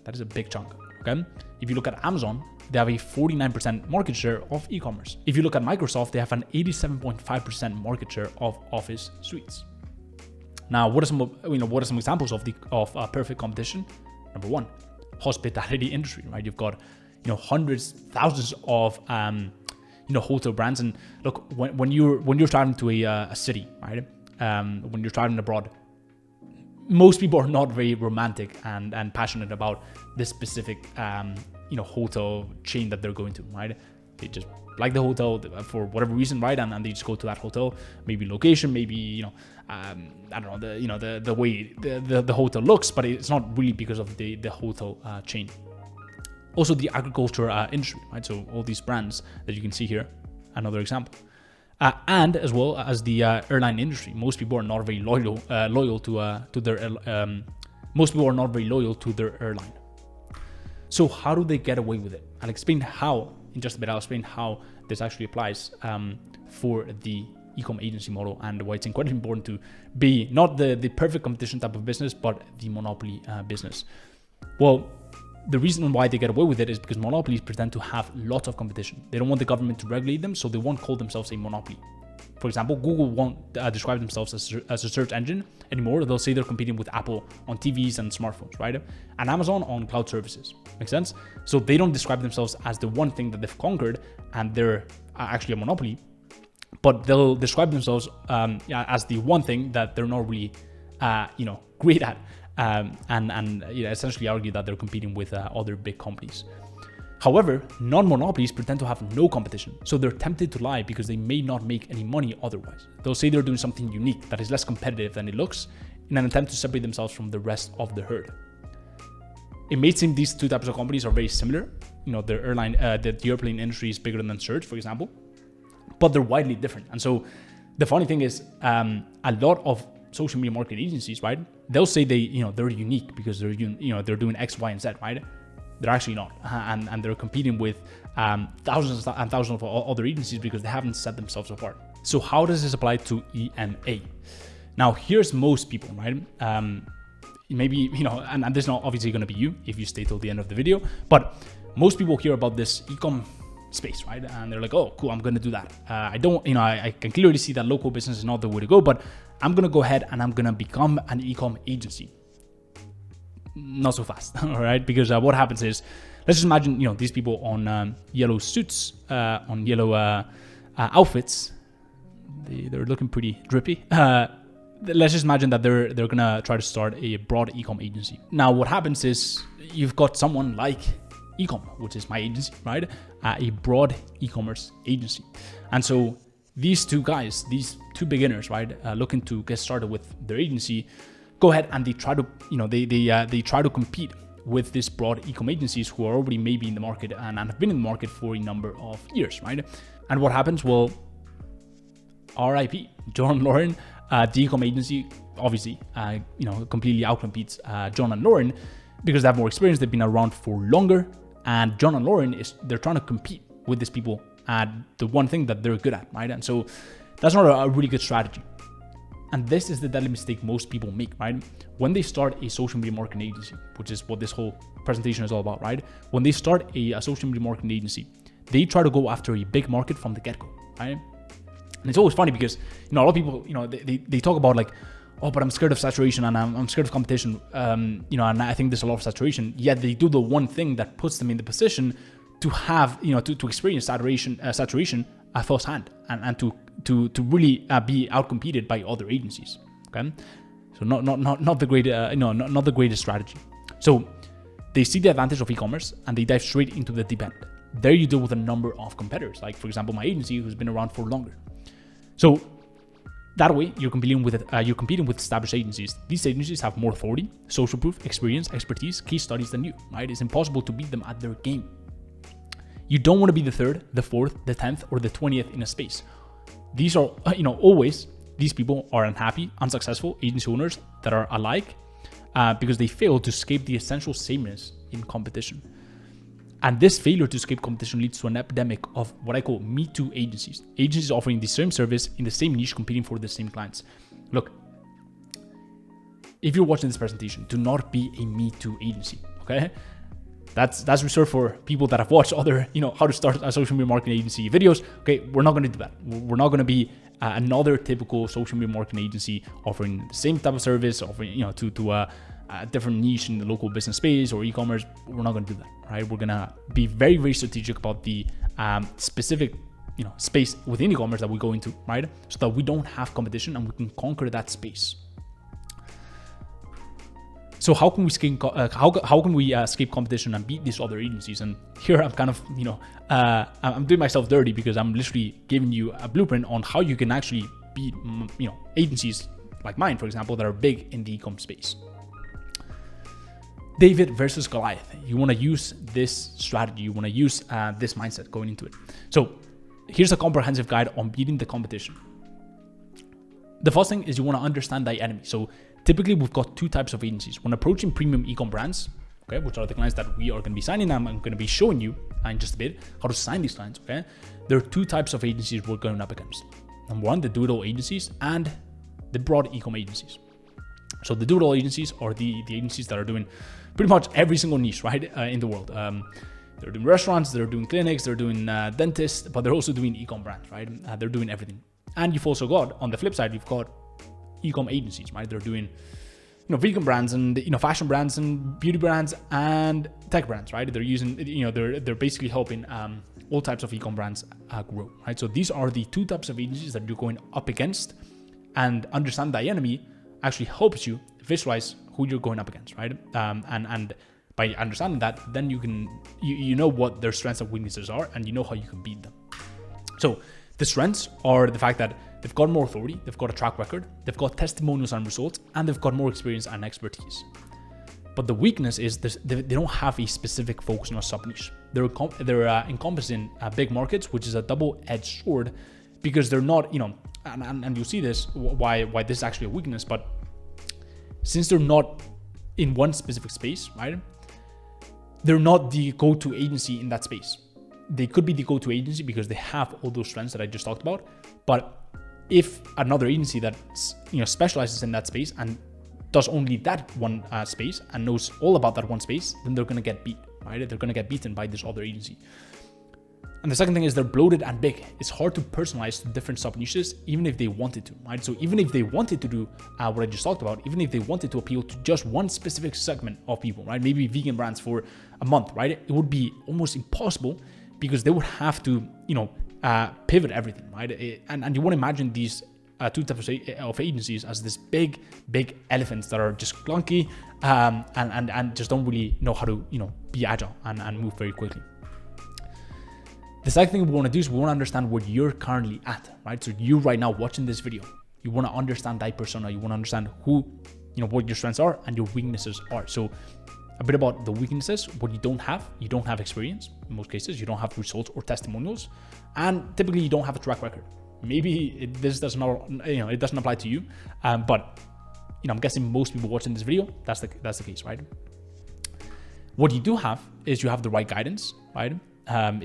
That is a big chunk, okay? If you look at Amazon, they have a 49% market share of e-commerce. If you look at Microsoft, they have an 87.5% market share of Office suites. Now, what are some examples of perfect competition? Number one, hospitality industry, right? You've got hundreds, thousands of hotel brands. And look, when you're traveling to a city, right? When you're traveling abroad, most people are not very romantic and passionate about this specific hotel chain that they're going to, right? They just like the hotel for whatever reason, right? And they just go to that hotel, maybe location, maybe I don't know, the way the hotel looks, but it's not really because of the hotel chain. Also the agriculture industry, right? So all these brands that you can see here, another example. And as well as the airline industry, most people are not very loyal to their most people are not very loyal to their airline. So how do they get away with it? I'll explain how in just a bit. I'll explain how this actually applies for the e-com agency model and why it's incredibly important to be not the perfect competition type of business, but the monopoly business. Well, the reason why they get away with it is because monopolies pretend to have lots of competition. They don't want the government to regulate them, so they won't call themselves a monopoly. For example, Google won't describe themselves as a search engine anymore. They'll say they're competing with Apple on TVs and smartphones, right? And Amazon on cloud services. Make sense? So they don't describe themselves as the one thing that they've conquered and they're actually a monopoly, but they'll describe themselves as the one thing that they're not really, great at. And essentially argue that they're competing with other big companies. However, non-monopolies pretend to have no competition, so they're tempted to lie because they may not make any money otherwise. They'll say they're doing something unique that is less competitive than it looks in an attempt to separate themselves from the rest of the herd. It may seem these two types of companies are very similar. The airplane industry is bigger than search, for example, but they're widely different. And so the funny thing is, a lot of social media marketing agencies, right? They'll say they're unique because they're doing X, Y, and Z, right? They're actually not, and they're competing with thousands and thousands of other agencies because they haven't set themselves apart. So how does this apply to EMA? Now, here's most people, right? Maybe and this is not obviously going to be you if you stay till the end of the video, but most people hear about this e-com space, right? And they're like, oh, cool, I'm going to do that. I can clearly see that local business is not the way to go, but I'm going to go ahead and I'm going to become an e-com agency. Not so fast, all right? Because what happens is, let's just imagine, these people on yellow suits, on yellow outfits. They're looking pretty drippy. Let's just imagine that they're gonna try to start a broad e-com agency. Now, what happens is you've got someone like Ecom, which is my agency, right? A broad e-commerce agency. And so these two guys, these two beginners, right, looking to get started with their agency, go ahead and they try to, they try to compete with this broad ecom agencies who are already maybe in the market and have been in the market for a number of years, right? And what happens? Well, RIP, John and Lauren, the ecom agency, obviously, completely outcompetes John and Lauren because they have more experience. They've been around for longer, and John and Lauren they're trying to compete with these people at the one thing that they're good at, right? And so that's not a really good strategy. And this is the deadly mistake most people make, right? When they start a social media marketing agency, which is what this whole presentation is all about, right? When they start a social media marketing agency, they try to go after a big market from the get-go, right? And it's always funny because, a lot of people, they talk about like, oh, but I'm scared of saturation and I'm scared of competition, and I think there's a lot of saturation. Yet they do the one thing that puts them in the position to have, to experience saturation firsthand and to really be outcompeted by other agencies. Okay, so not the great, not the greatest strategy. So they see the advantage of e-commerce and they dive straight into the deep end. There you deal with a number of competitors, like for example my agency, who's been around for longer. So that way, you're competing with established agencies. These agencies have more authority, social proof, experience, expertise, case studies than you, right? It's impossible to beat them at their game. You don't want to be the 3rd, the 4th, the 10th, or the 20th in a space. These are, always, these people are unhappy, unsuccessful agency owners that are alike because they fail to escape the essential sameness in competition. And this failure to escape competition leads to an epidemic of what I call Me Too agencies. Agencies offering the same service in the same niche, competing for the same clients. Look, if you're watching this presentation, do not be a Me Too agency, okay? That's reserved for people that have watched other, how to start a social media marketing agency videos. Okay, we're not going to do that. We're not going to be another typical social media marketing agency offering the same type of service, offering, to a different niche in the local business space or e-commerce. We're not going to do that, right? We're going to be very, very strategic about the specific, space within e-commerce that we go into, right? So that we don't have competition and we can conquer that space. So how can we escape competition and beat these other agencies? And here I'm kind of, I'm doing myself dirty because I'm literally giving you a blueprint on how you can actually beat, agencies like mine, for example, that are big in the e-com space. David versus Goliath. You want to use this strategy. You want to use this mindset going into it. So here's a comprehensive guide on beating the competition. The first thing is you want to understand thy enemy. So typically we've got two types of agencies. When approaching premium e-com brands, okay, which are the clients that we are going to be signing, I'm going to be showing you in just a bit how to sign these clients, okay? There are two types of agencies we're going up against. Number one, the do-it-all agencies and the broad e-com agencies. So the do-it-all agencies are the agencies that are doing pretty much every single niche, right, in the world. They're doing restaurants, they're doing clinics, they're doing dentists, but they're also doing e-com brands, right? They're doing everything. And you've also got, on the flip side, you've got e-com agencies, right? They're doing, vegan brands and, fashion brands and beauty brands and tech brands, right? They're using, they're basically helping all types of e-com brands grow, right? So these are the two types of agencies that you're going up against, and understand thy enemy actually helps you visualize who you're going up against, right? And by understanding that, then you can, you know what their strengths and weaknesses are, and you know how you can beat them. So the strengths are the fact that they've got more authority, they've got a track record, they've got testimonials and results, and they've got more experience and expertise. But the weakness is they don't have a specific focus on a sub-niche. They're encompassing big markets, which is a double-edged sword, because they're not, and you'll see this, why this is actually a weakness, but since they're not in one specific space, right? They're not the go-to agency in that space. They could be the go-to agency because they have all those strengths that I just talked about. But if another agency that specializes in that space and does only that one space and knows all about that one space, then they're going to get beat, right? They're going to get beaten by this other agency. And the second thing is they're bloated and big. It's hard to personalize to different sub-niches, even if they wanted to, right? So even if they wanted to do what I just talked about, even if they wanted to appeal to just one specific segment of people, right? Maybe vegan brands for a month, right? It would be almost impossible because they would have to, pivot everything, right? And you want to imagine these two types of agencies as this big elephants that are just clunky and just don't really know how to, be agile and move very quickly. The second thing we want to do is we want to understand where you're currently at, right? So you right now watching this video, you want to understand that persona. You want to understand who, what your strengths are and your weaknesses are. So a bit about the weaknesses, what you don't have experience. In most cases, you don't have results or testimonials. And typically you don't have a track record. Maybe this does not, it doesn't apply to you. But I'm guessing most people watching this video, that's the case, right? What you do have is you have the right guidance, right?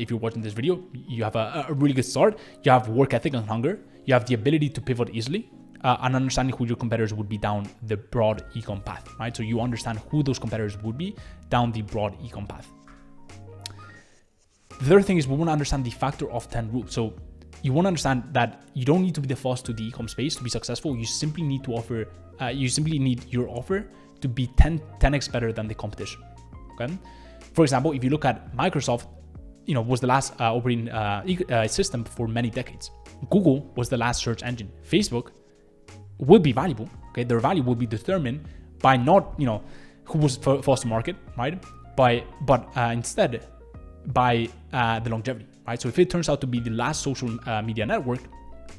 If you're watching this video, you have a really good start. You have work ethic and hunger. You have the ability to pivot easily and understanding who your competitors would be down the broad ecom path, right? So you understand who those competitors would be down the broad ecom path. The third thing is we want to understand the factor of 10 rule. So you want to understand that you don't need to be the first to the ecom space to be successful. You simply need to offer, your offer to be 10x better than the competition, okay? For example, if you look at Microsoft, was the last operating system for many decades. Google was the last search engine. Facebook will be valuable, okay? Their value will be determined by not, who was first to market, right? But instead by the longevity, right? So if it turns out to be the last social media network,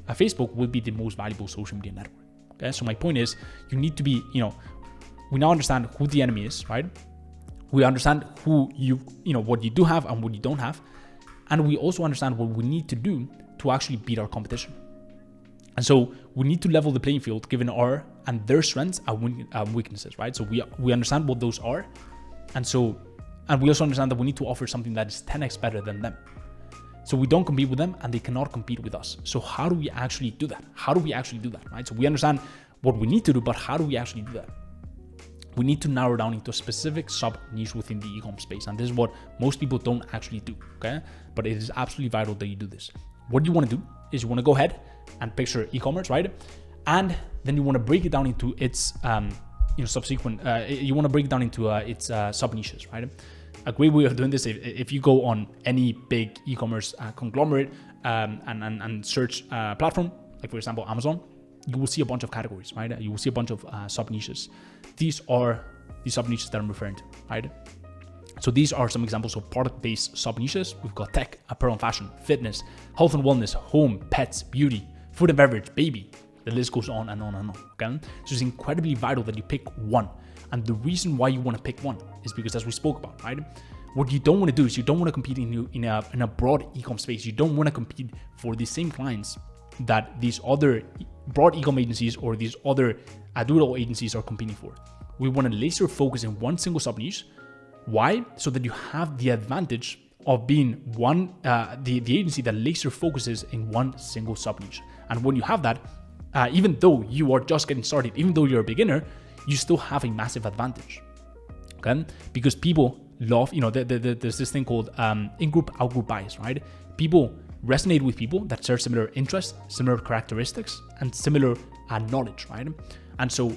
Facebook will be the most valuable social media network, okay? So my point is, you need to be, we now understand who the enemy is, right? We understand who what you do have and what you don't have. And we also understand what we need to do to actually beat our competition. And so we need to level the playing field given our and their strengths and weaknesses, right? So we understand what those are. And we also understand that we need to offer something that is 10x better than them. So we don't compete with them and they cannot compete with us. So how do we actually do that? Right? So we understand what we need to do, but how do we actually do that? We need to narrow down into a specific sub niche within the e-com space. And this is what most people don't actually do, okay? But it is absolutely vital that you do this. What you want to do is you want to go ahead and picture e-commerce, right? And then you want to break it down into its, subsequent, you want to break it down into its sub niches, right? A great way of doing this, if you go on any big e-commerce conglomerate and search platform, like for example, Amazon, you will see a bunch of categories, right? You will see a bunch of sub niches. These are the sub niches that I'm referring to, right? So these are some examples of product-based sub niches. We've got tech, apparel and fashion, fitness, health and wellness, home, pets, beauty, food and beverage, baby. The list goes on and on and on, okay? So it's incredibly vital that you pick one. And the reason why you want to pick one is because, as we spoke about, right? What you don't want to do is you don't want to compete in a broad e-com space. You don't want to compete for the same clients that these other broad e-com agencies or these other do-it-all agencies are competing for. We want to laser focus in one single sub niche. Why? So that you have the advantage of being the agency that laser focuses in one single sub niche. And when you have that, even though you are just getting started, even though you're a beginner, you still have a massive advantage. Okay? Because people love, there's this thing called in-group, out-group bias, right? People resonate with people that share similar interests, similar characteristics, and similar knowledge, right? And so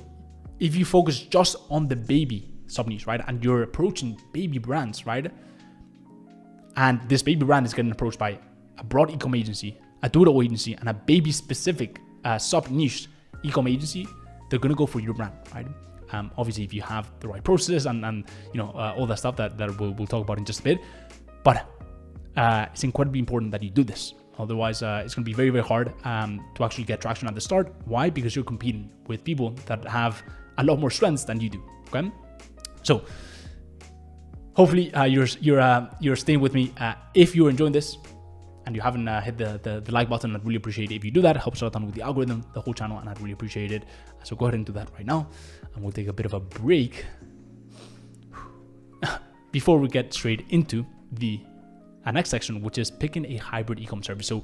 if you focus just on the baby sub niche, right, and you're approaching baby brands, right, and this baby brand is getting approached by a broad e-com agency, a do-it-all agency, and a baby specific sub niche e-com agency, they're gonna go for your brand, right? Obviously, if you have the right process and all that stuff that we'll talk about in just a bit, but it's incredibly important that you do this. Otherwise, it's going to be very, very hard to actually get traction at the start. Why? Because you're competing with people that have a lot more strengths than you do. Okay, so hopefully you're staying with me. If you're enjoying this and you haven't hit the like button, I'd really appreciate it if you do that. It helps out with the algorithm, the whole channel, and I'd really appreciate it. So go ahead and do that right now, and we'll take a bit of a break before we get straight into the next section, which is picking a hybrid e-com service. So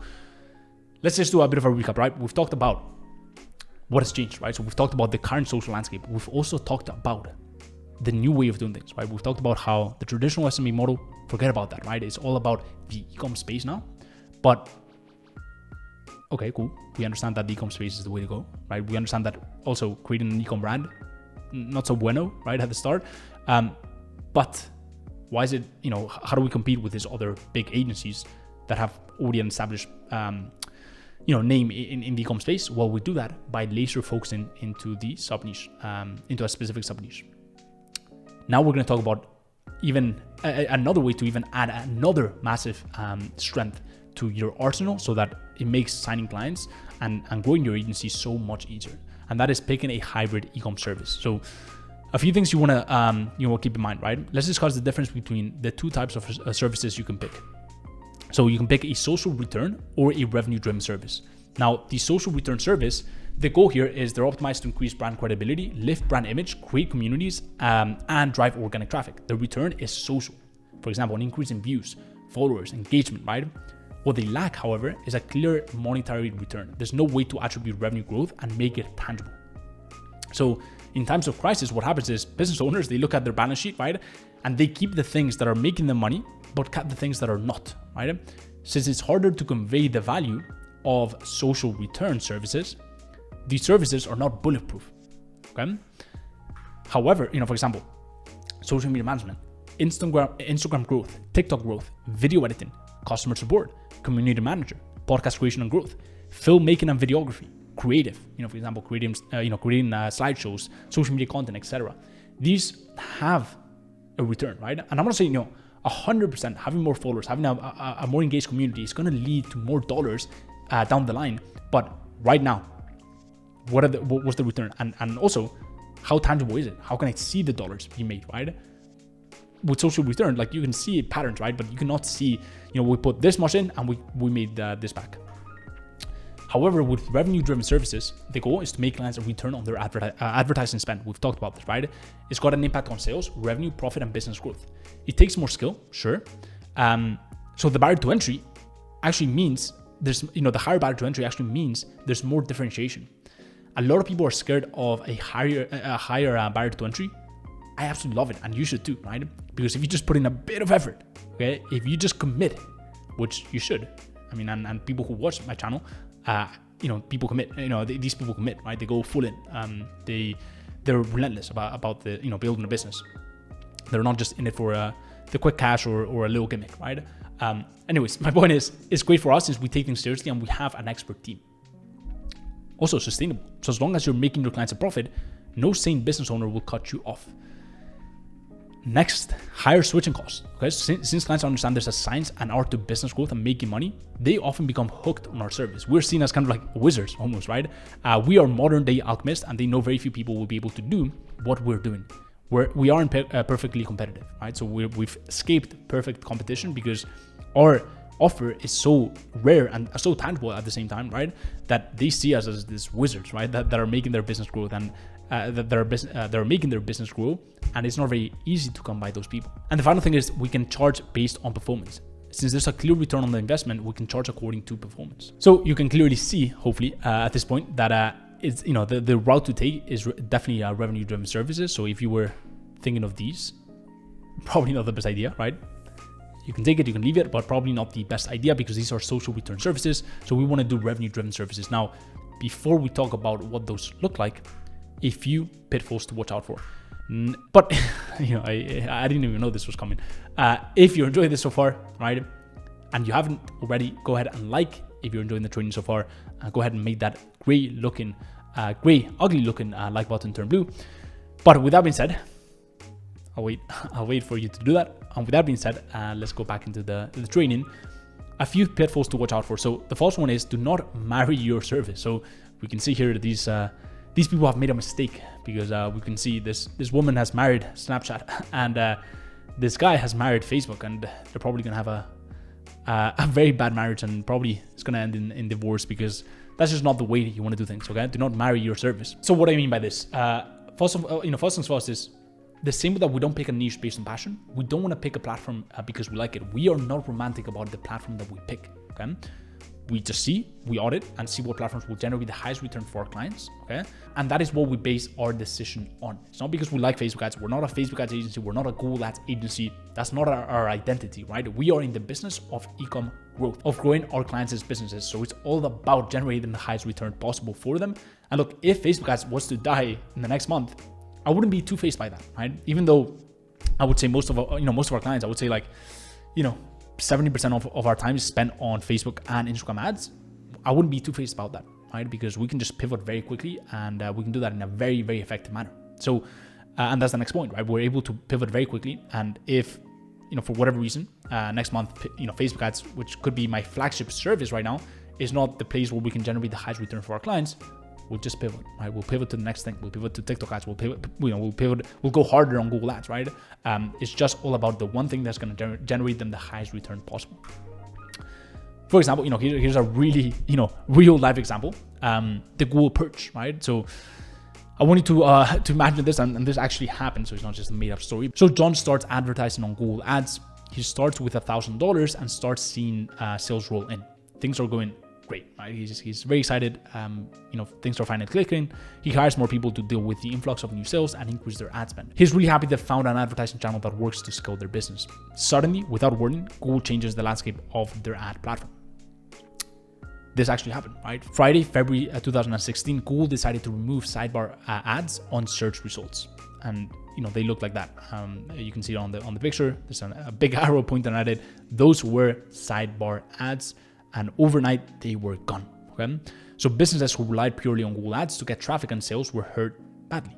let's just do a bit of a recap, right? We've talked about what has changed, right? So we've talked about the current social landscape. We've also talked about the new way of doing things, right? We've talked about how the traditional SME model, forget about that, right? It's all about the e-com space now. But okay, cool. We understand that the e-com space is the way to go, right? We understand that also creating an e-com brand, not so bueno, right, at the start. But why is it, how do we compete with these other big agencies that have already an established, name in the e-com space? Well, we do that by laser focusing into the sub niche, into a specific sub niche. Now we're going to talk about even another way to even add another massive strength to your arsenal, so that it makes signing clients and growing your agency so much easier. And that is picking a hybrid e-com service. So a few things you want to keep in mind, right? Let's discuss the difference between the two types of services you can pick. So you can pick a social return or a revenue-driven service. Now, the social return service, the goal here is they're optimized to increase brand credibility, lift brand image, create communities, and drive organic traffic. The return is social. For example, an increase in views, followers, engagement, right? What they lack, however, is a clear monetary return. There's no way to attribute revenue growth and make it tangible. So in times of crisis, what happens is business owners, they look at their balance sheet, right? And they keep the things that are making them money, but cut the things that are not, right? Since it's harder to convey the value of social return services, these services are not bulletproof, okay? However, for example, social media management, Instagram growth, TikTok growth, video editing, customer support, community manager, podcast creation and growth, filmmaking and videography, creative, for example, creating slideshows, social media content, etc. These have a return, right? And I'm not saying 100% having more followers, having a more engaged community is going to lead to more dollars down the line. But right now, what's the return? And also, how tangible is it? How can I see the dollars be made, right? With social return, like you can see patterns, right? But you cannot see, we put this much in and we made this back. However, with revenue-driven services, the goal is to make clients a return on their advertising spend. We've talked about this, right? It's got an impact on sales, revenue, profit, and business growth. It takes more skill, sure. So the barrier to entry actually means there's, the higher barrier to entry actually means there's more differentiation. A lot of people are scared of a higher barrier to entry. I absolutely love it, and you should too, right? Because if you just put in a bit of effort, okay, if you just commit, which you should, and people who watch my channel, people commit. These people commit, right? They go full in. They're relentless about the building a business. They're not just in it for the quick cash or a little gimmick, right? Anyways, my point is, it's great for us since we take things seriously and we have an expert team. Also sustainable. So as long as you're making your clients a profit, no sane business owner will cut you off. Next, higher switching costs. Okay, since clients understand there's a science and art to business growth and making money, they often become hooked on our service. We're seen as kind of like wizards almost, right? We are modern day alchemists, and they know very few people will be able to do what we're doing. We aren't perfectly competitive, right? So we've escaped perfect competition because our offer is so rare and so tangible at the same time, right? That they see us as these wizards, right? That are making their business growth and that are making their business grow, and it's not very easy to come by those people. And the final thing is we can charge based on performance. Since there's a clear return on the investment, we can charge according to performance. So you can clearly see, hopefully, at this point that it's the route to take is definitely revenue-driven services. So if you were thinking of these, probably not the best idea, right? You can take it, you can leave it, but probably not the best idea because these are social return services. So we want to do revenue-driven services. Now, before we talk about what those look like, a few pitfalls to watch out for. But I didn't even know this was coming. If you're enjoying this so far, right, and you haven't already, go ahead and like. If you're enjoying the training so far, go ahead and make that ugly looking like button turn blue. But with that being said, I'll wait for you to do that. And with that being said, let's go back into the training. A few pitfalls to watch out for. So the first one is do not marry your service. So we can see here these people have made a mistake because we can see this woman has married Snapchat and this guy has married Facebook, and they're probably gonna have a very bad marriage, and probably it's gonna end in divorce because that's just not the way you want to do things. Okay, do not marry your service. So what I mean by this, first things first is the same that we don't pick a niche based on passion. We don't want to pick a platform because we like it. We are not romantic about the platform that we pick. Okay. We just we audit and see what platforms will generate the highest return for our clients, okay? And that is what we base our decision on. It's not because we like Facebook ads. We're not a Facebook ads agency. We're not a Google ads agency. That's not our identity, right? We are in the business of e-com growth, of growing our clients' businesses. So it's all about generating the highest return possible for them. And look, if Facebook ads was to die in the next month, I wouldn't be too-faced by that, right? Even though I would say most of our clients, I would say 70% of our time is spent on Facebook and Instagram ads. I wouldn't be too-faced about that, right? Because we can just pivot very quickly and we can do that in a very, very effective manner. So And that's the next point, right? We're able to pivot very quickly. And if, for whatever reason, next month, Facebook ads, which could be my flagship service right now, is not the place where we can generate the highest return for our clients, we'll just pivot, right? We'll pivot to the next thing. We'll pivot to TikTok ads. We'll pivot, we'll go harder on Google ads, right? It's just all about the one thing that's going to generate them the highest return possible. For example, here's a really, real life example, the Google Perch, right? So I want you to imagine this, and this actually happened, so it's not just a made up story. So John starts advertising on Google ads. He starts with $1,000 and starts seeing sales roll in. Things are going great, right? He's very excited. Things are finally clicking. He hires more people to deal with the influx of new sales and increase their ad spend. He's really happy they found an advertising channel that works to scale their business. Suddenly, without warning, Google changes the landscape of their ad platform. This actually happened, right? Friday, February 2016, Google decided to remove sidebar ads on search results. And they look like that. You can see it on the picture. There's a big arrow pointing at it. Those were sidebar ads, and overnight they were gone. Okay, so businesses who relied purely on Google ads to get traffic and sales were hurt badly.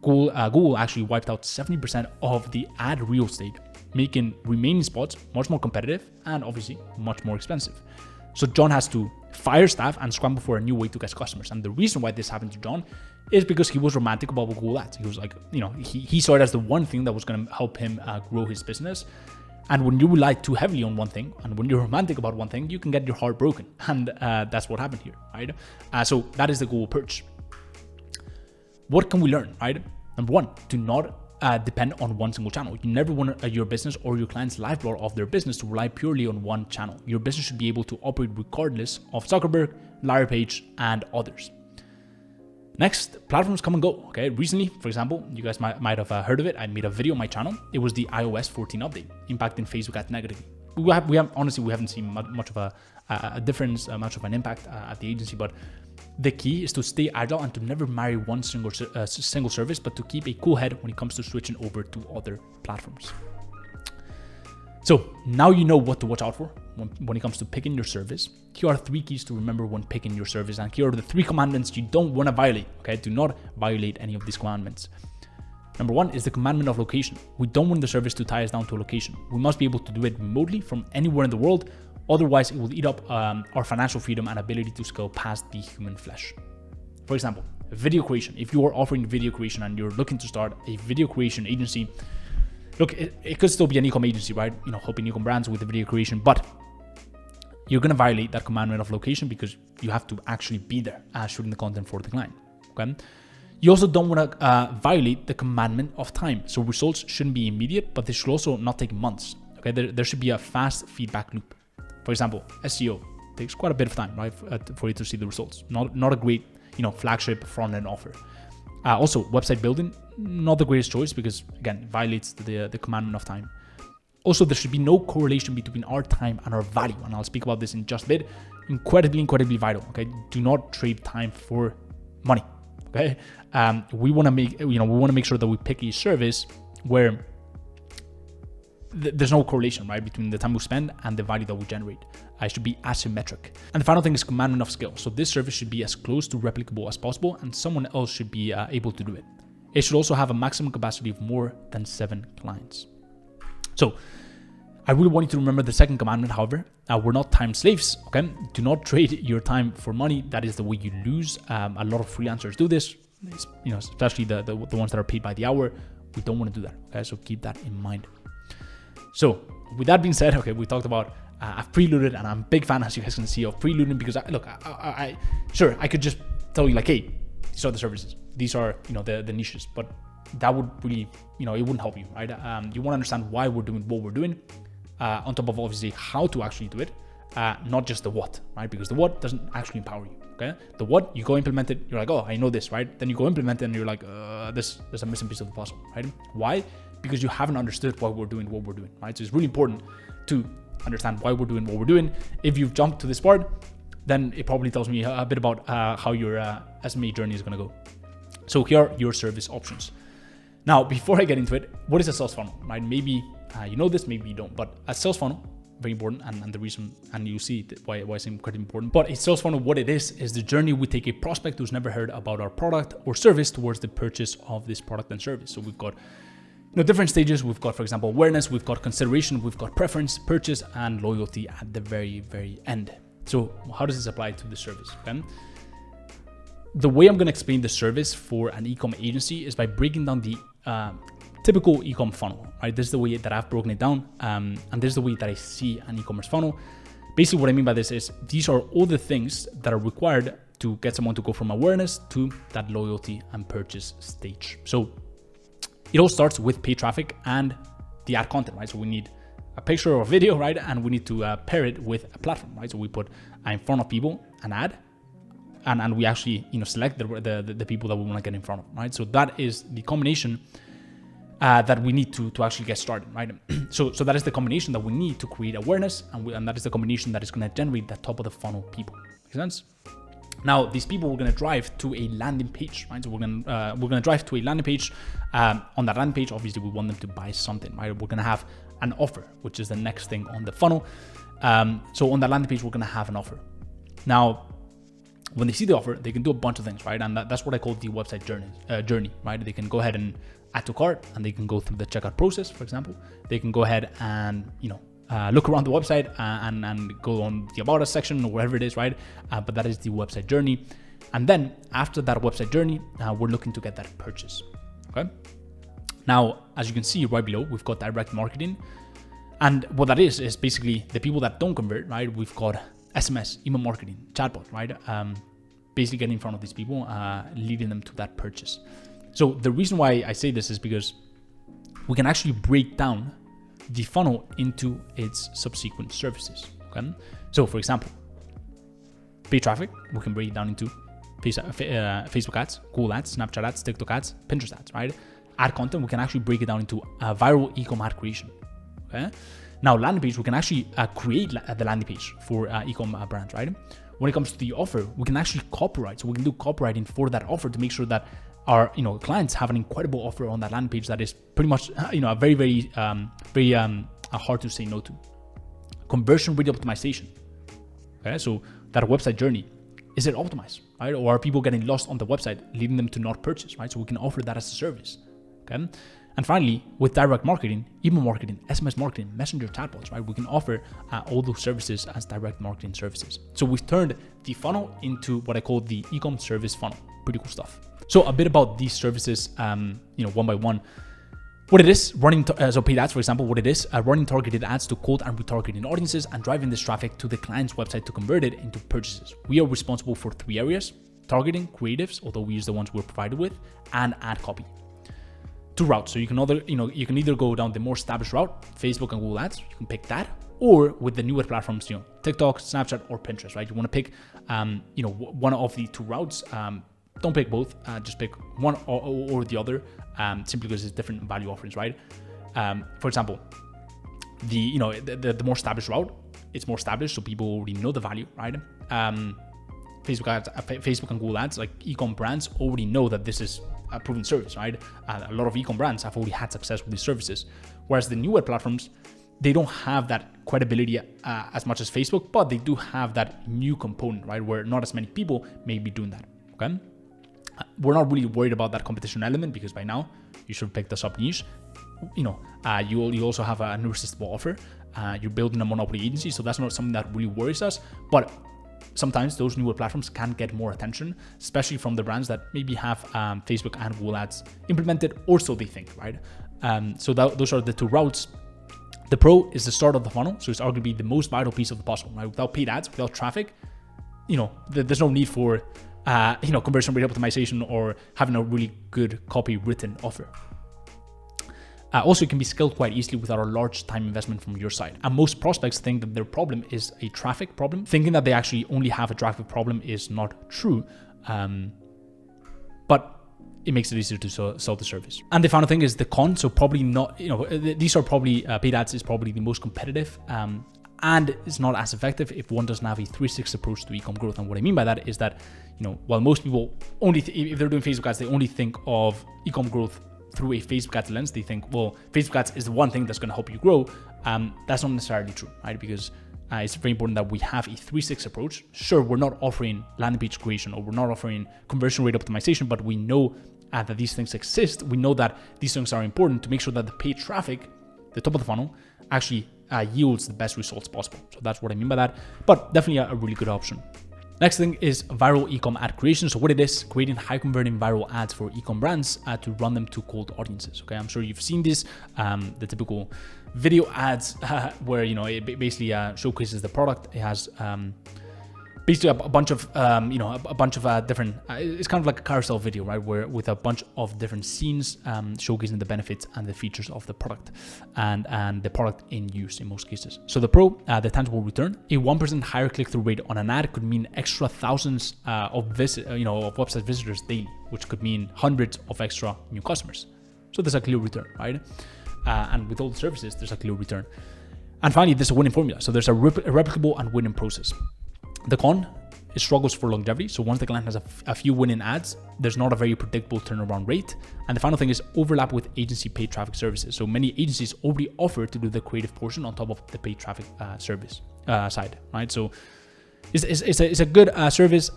Google actually wiped out 70% of the ad real estate, making remaining spots much more competitive and obviously much more expensive. So John has to fire staff and scramble for a new way to get customers. And the reason why this happened to John is because he was romantic about Google ads. He was like, he saw it as the one thing that was going to help him grow his business. And when you rely too heavily on one thing, and when you're romantic about one thing, you can get your heart broken. And that's what happened here, right? So that is the Google Perch. What can we learn, right? Number one, do not depend on one single channel. You never want your business or your client's lifeblood of their business to rely purely on one channel. Your business should be able to operate regardless of Zuckerberg, Larry Page, and others. Next, platforms come and go. Okay, recently, for example, you guys might have heard of it. I made a video on my channel. It was the iOS 14 update impacting Facebook ads negatively. We haven't seen much of a difference, much of an impact at the agency, but the key is to stay agile and to never marry one single service, but to keep a cool head when it comes to switching over to other platforms. So now you know what to watch out for when it comes to picking your service. Here are 3 keys to remember when picking your service, and here are the 3 commandments you don't want to violate. Okay, do not violate any of these commandments. Number 1 is the commandment of location. We don't want the service to tie us down to a location. We must be able to do it remotely from anywhere in the world. Otherwise, it will eat up our financial freedom and ability to scale past the human flesh. For example, video creation. If you are offering video creation and you're looking to start a video creation agency, look, it could still be an e-com agency, right? Helping e-com brands with the video creation, but you're going to violate that commandment of location because you have to actually be there shooting the content for the client. Okay. You also don't want to violate the commandment of time. So results shouldn't be immediate, but they should also not take months. Okay. There should be a fast feedback loop. For example, SEO takes quite a bit of time, right, for you to see the results. Not a great, flagship front-end offer. Also, website building, not the greatest choice because, again, it violates the commandment of time. Also, there should be no correlation between our time and our value, and I'll speak about this in just a bit. Incredibly vital. Okay, do not trade time for money. Okay, we want to make sure that we pick a service where there's no correlation, right, between the time we spend and the value that we generate. It should be asymmetric. And the final thing is commandment of scale. So this service should be as close to replicable as possible, and someone else should be able to do it. It should also have a maximum capacity of more than 7 clients. So I really want you to remember the second commandment, however. We're not time slaves, okay? Do not trade your time for money. That is the way you lose. A lot of freelancers do this, especially the ones that are paid by the hour. We don't want to do that, okay? So keep that in mind. So with that being said, okay, we talked about, I've preluded, and I'm a big fan, as you guys can see, of preluding because I could just tell you like, hey, these are the services. These are, the niches, but that would really, it wouldn't help you, right? You want to understand why we're doing what we're doing, on top of obviously how to actually do it, not just the what, right? Because the what doesn't actually empower you, okay? The what, you go implement it, you're like, oh, I know this, right? Then you go implement it and you're like, there's a missing piece of the puzzle, right? Why? Because you haven't understood why we're doing what we're doing, right? So it's really important to understand why we're doing what we're doing. If you've jumped to this part, then it probably tells me a bit about how your SME journey is going to go. So here are your service options. Now, before I get into it, what is a sales funnel, right? Maybe you know this, maybe you don't, but a sales funnel very important, and the reason, and you'll see why it's incredibly important. But a sales funnel, what it is the journey we take a prospect who's never heard about our product or service towards the purchase of this product and service. So we've got different stages. We've got, for example, awareness, we've got consideration, we've got preference, purchase, and loyalty at the very, very end. So how does this apply to the service? Okay? The way I'm going to explain the service for an e-com agency is by breaking down the typical e-com funnel, right? This is the way that I've broken it down, and this is the way that I see an e-commerce funnel. Basically, what I mean by this is these are all the things that are required to get someone to go from awareness to that loyalty and purchase stage. So it all starts with paid traffic and the ad content, right? So we need a picture or a video, right? And we need to pair it with a platform, right? So we put in front of people an ad, and we actually select the people that we want to get in front of, right? So that is the combination that we need to actually get started, right? So that is the combination that we need to create awareness, and that is the combination that is going to generate that top of the funnel people. Make sense? Now, these people we're going to drive to a landing page, right? So we're going to drive to a landing page. On that landing page, obviously, we want them to buy something, right? We're going to have an offer, which is the next thing on the funnel. So on that landing page, we're going to have an offer. Now, when they see the offer, they can do a bunch of things, right? And that's what I call the website journey, right? They can go ahead and add to cart, and they can go through the checkout process, for example. They can go ahead and look around the website and go on the About Us section or wherever it is, right? But that is the website journey. And then after that website journey, we're looking to get that purchase, okay? Now, as you can see right below, we've got direct marketing. And what that is basically the people that don't convert, right? We've got SMS, email marketing, chatbot, right? Basically getting in front of these people, leading them to that purchase. So the reason why I say this is because we can actually break down the funnel into its subsequent services, okay? So for example, paid traffic, we can break it down into Facebook ads, Google ads, Snapchat ads, TikTok ads, Pinterest ads, right? Ad content, we can actually break it down into viral e-com ad creation, okay? Now, landing page, we can actually create the landing page for e-com brands, right? When it comes to the offer, we can actually copyright. So we can do copywriting for that offer to make sure that our clients have an incredible offer on that landing page that is pretty much a very, very hard to say no to. Conversion rate optimization. Okay, so that website journey, is it optimized, right? Or are people getting lost on the website, leading them to not purchase, right? So we can offer that as a service. Okay. And finally, with direct marketing, email marketing, SMS marketing, messenger chatbots, right? We can offer all those services as direct marketing services. So we've turned the funnel into what I call the e-com service funnel. Pretty cool stuff. So a bit about these services, one by one. What it is, running so paid ads, for example, what it is, running targeted ads to cold and retargeting audiences and driving this traffic to the client's website to convert it into purchases. We are responsible for 3 areas: targeting, creatives, although we use the ones we're provided with, and ad copy. 2 routes. So you can either go down the more established route, Facebook and Google Ads. You can pick that, or with the newer platforms, TikTok, Snapchat, or Pinterest, right? You want to pick, one of the 2 routes. Don't pick both. Just pick one or the other, simply because it's different value offerings, right? For example, the more established route, it's more established, so people already know the value, right? Facebook ads, Facebook and Google Ads, like e-com brands already know that this is a proven service, right? A lot of e-com brands have already had success with these services. Whereas the newer platforms, they don't have that credibility as much as Facebook, but they do have that new component, right? Where not as many people may be doing that, okay? We're not really worried about that competition element because by now you should pick the sub niche. You also have an irresistible offer. You're building a monopoly agency, so that's not something that really worries us. But sometimes those newer platforms can get more attention, especially from the brands that maybe have Facebook and Google Ads implemented, or so they think, right? So those are the 2 routes. The pro is the start of the funnel, so it's arguably the most vital piece of the puzzle, right? Without paid ads, without traffic, there's no need for conversion rate optimization or having a really good copy-written offer. Also, it can be scaled quite easily without a large time investment from your side. And most prospects think that their problem is a traffic problem. Thinking that they actually only have a traffic problem is not true, but it makes it easier to sell the service. And the final thing is the con. So probably not, these are probably, paid ads is probably the most competitive, and it's not as effective if one doesn't have a 360 approach to e-com growth. And what I mean by that is that, while most people only, if they're doing Facebook ads, they only think of e-com growth through a Facebook ads lens, they think, well, Facebook ads is the one thing that's going to help you grow. That's not necessarily true, right? Because it's very important that we have a 3-6 approach. Sure, we're not offering landing page creation or we're not offering conversion rate optimization, but we know that these things exist. We know that these things are important to make sure that the paid traffic, the top of the funnel, actually yields the best results possible. So that's what I mean by that, but definitely a really good option. Next thing is viral e-com ad creation. So what it is, creating high converting viral ads for e-com brands to run them to cold audiences. Okay, I'm sure you've seen this, the typical video ads where, you know, it basically showcases the product. It has basically a bunch of different, it's kind of like a carousel video, right? Where with a bunch of different scenes showcasing the benefits and the features of the product and the product in use in most cases. So the pro, the tangible return, a 1% higher click-through rate on an ad could mean extra thousands of website visitors daily, which could mean hundreds of extra new customers. So there's a clear return, right? And with all the services, there's a clear return. And finally, there's a winning formula. So there's a replicable and winning process. The con, it struggles for longevity. So once the client has a few winning ads, there's not a very predictable turnaround rate. And the final thing is overlap with agency paid traffic services. So many agencies already offer to do the creative portion on top of the paid traffic service side, right? So it's a good service,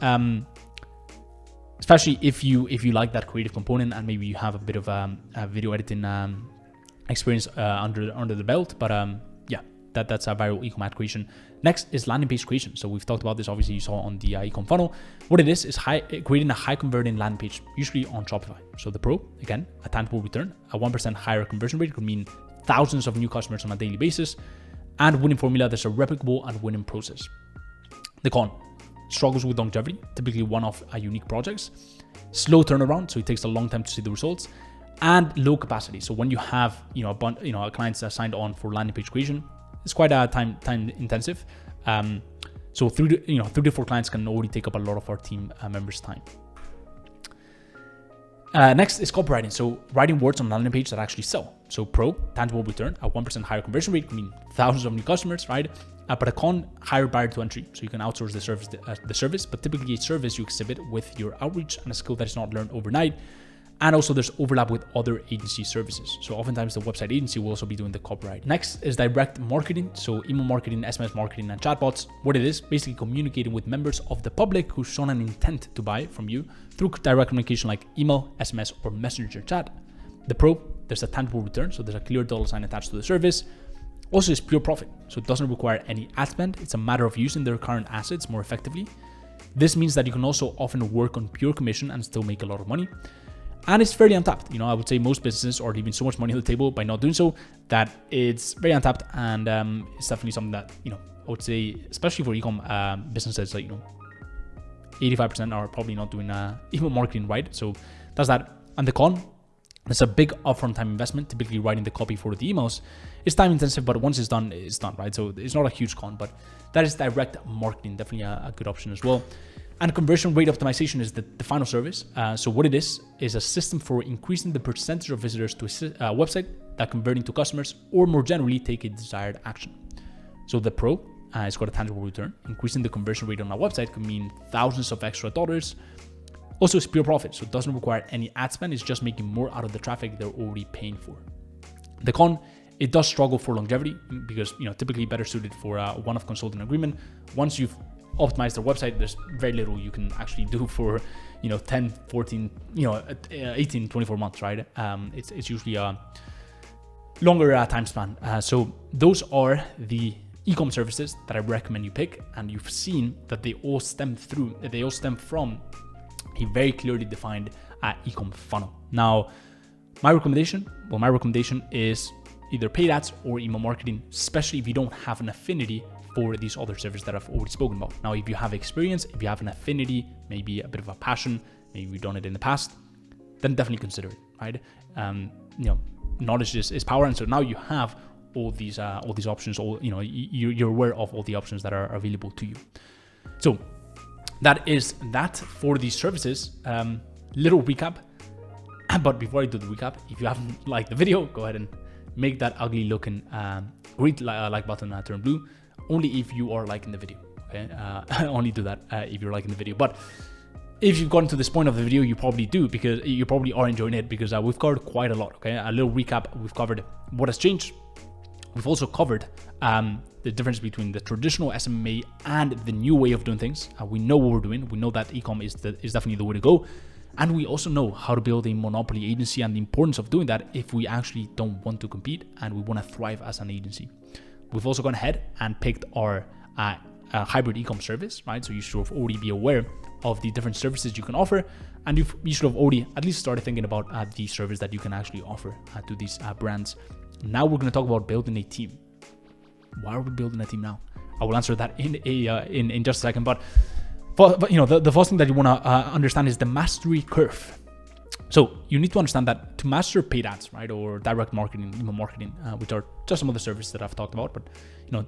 especially if you like that creative component and maybe you have a bit of a video editing experience under the belt. But yeah, that's a viral e-com ad creation. Next is landing page creation. So we've talked about this, obviously you saw on the e-com funnel. What it is creating a high converting landing page, usually on Shopify. So the pro, again, a tangible return, a 1% higher conversion rate could mean thousands of new customers on a daily basis. And winning formula, there's a replicable and winning process. The con, struggles with longevity, typically one-off unique projects, slow turnaround, so it takes a long time to see the results, and low capacity. So when you have a clients that signed on for landing page creation, it's quite time intensive. So 3 to 4 clients can already take up a lot of our team members' time. Next is copywriting. So writing words on a landing page that actually sell. So pro, tangible return, a 1% higher conversion rate, I mean thousands of new customers, right? But a con, higher barrier to entry. So you can outsource the service, but typically a service you exhibit with your outreach and a skill that is not learned overnight. And also there's overlap with other agency services. So oftentimes the website agency will also be doing the copyright. Next is direct marketing. So email marketing, SMS marketing, and chatbots. What it is, basically communicating with members of the public who've shown an intent to buy from you through direct communication like email, SMS, or messenger chat. The pro, there's a tangible return. So there's a clear dollar sign attached to the service. Also, it's pure profit. So it doesn't require any ad spend. It's a matter of using their current assets more effectively. This means that you can also often work on pure commission and still make a lot of money. And it's fairly untapped. I would say most businesses are leaving so much money on the table by not doing so that it's very untapped. And it's definitely something that, I would say, especially for e-com businesses, like, 85% are probably not doing email marketing right. So that's that. And the con, it's a big upfront time investment. Typically writing the copy for the emails is time intensive, but once it's done, right? So it's not a huge con, but that is direct marketing, definitely a good option as well. And conversion rate optimization is the final service. So what it is a system for increasing the percentage of visitors to a website that convert into customers or more generally take a desired action. So the pro, it's got a tangible return. Increasing the conversion rate on a website could mean thousands of extra dollars. Also, it's pure profit, so it doesn't require any ad spend. It's just making more out of the traffic they're already paying for. The con, it does struggle for longevity because, typically better suited for a one-off consulting agreement. Once you've optimized their website, there's very little you can actually do for, 10, 14, 18, 24 months, right? It's usually a longer time span. So those are the e-com services that I recommend you pick. And you've seen that they all stem from a very clearly defined e-com funnel. Now, my recommendation is either paid ads or email marketing, especially if you don't have an affinity for these other services that I've already spoken about. Now, if you have experience, if you have an affinity, maybe a bit of a passion, maybe you've done it in the past, then definitely consider it, right? Knowledge is power, and so now you have all these options. You're aware of all the options that are available to you. So that is that for these services. Little recap, but before I do the recap, if you haven't liked the video, go ahead and make that ugly looking green like button turn blue. Only if you are liking the video, okay? Only do that if you're liking the video. But if you've gotten to this point of the video, you probably do, because you probably are enjoying it, because we've covered quite a lot. Okay, a little recap: we've covered what has changed. We've also covered the difference between the traditional SMMA and the new way of doing things. We know what we're doing. We know that ecom is definitely the way to go. And we also know how to build a monopoly agency and the importance of doing that if we actually don't want to compete and we want to thrive as an agency. We've also gone ahead and picked our hybrid ecom service, right? So you should have already be aware of the different services you can offer, and you should have already at least started thinking about the service that you can actually offer to these brands. Now we're going to talk about building a team. Why are we building a team now? I will answer that in just a second. But the first thing that you want to understand is the mastery curve. So you need to understand that to master paid ads, right, or direct marketing, email marketing, which are just some of the services that I've talked about, but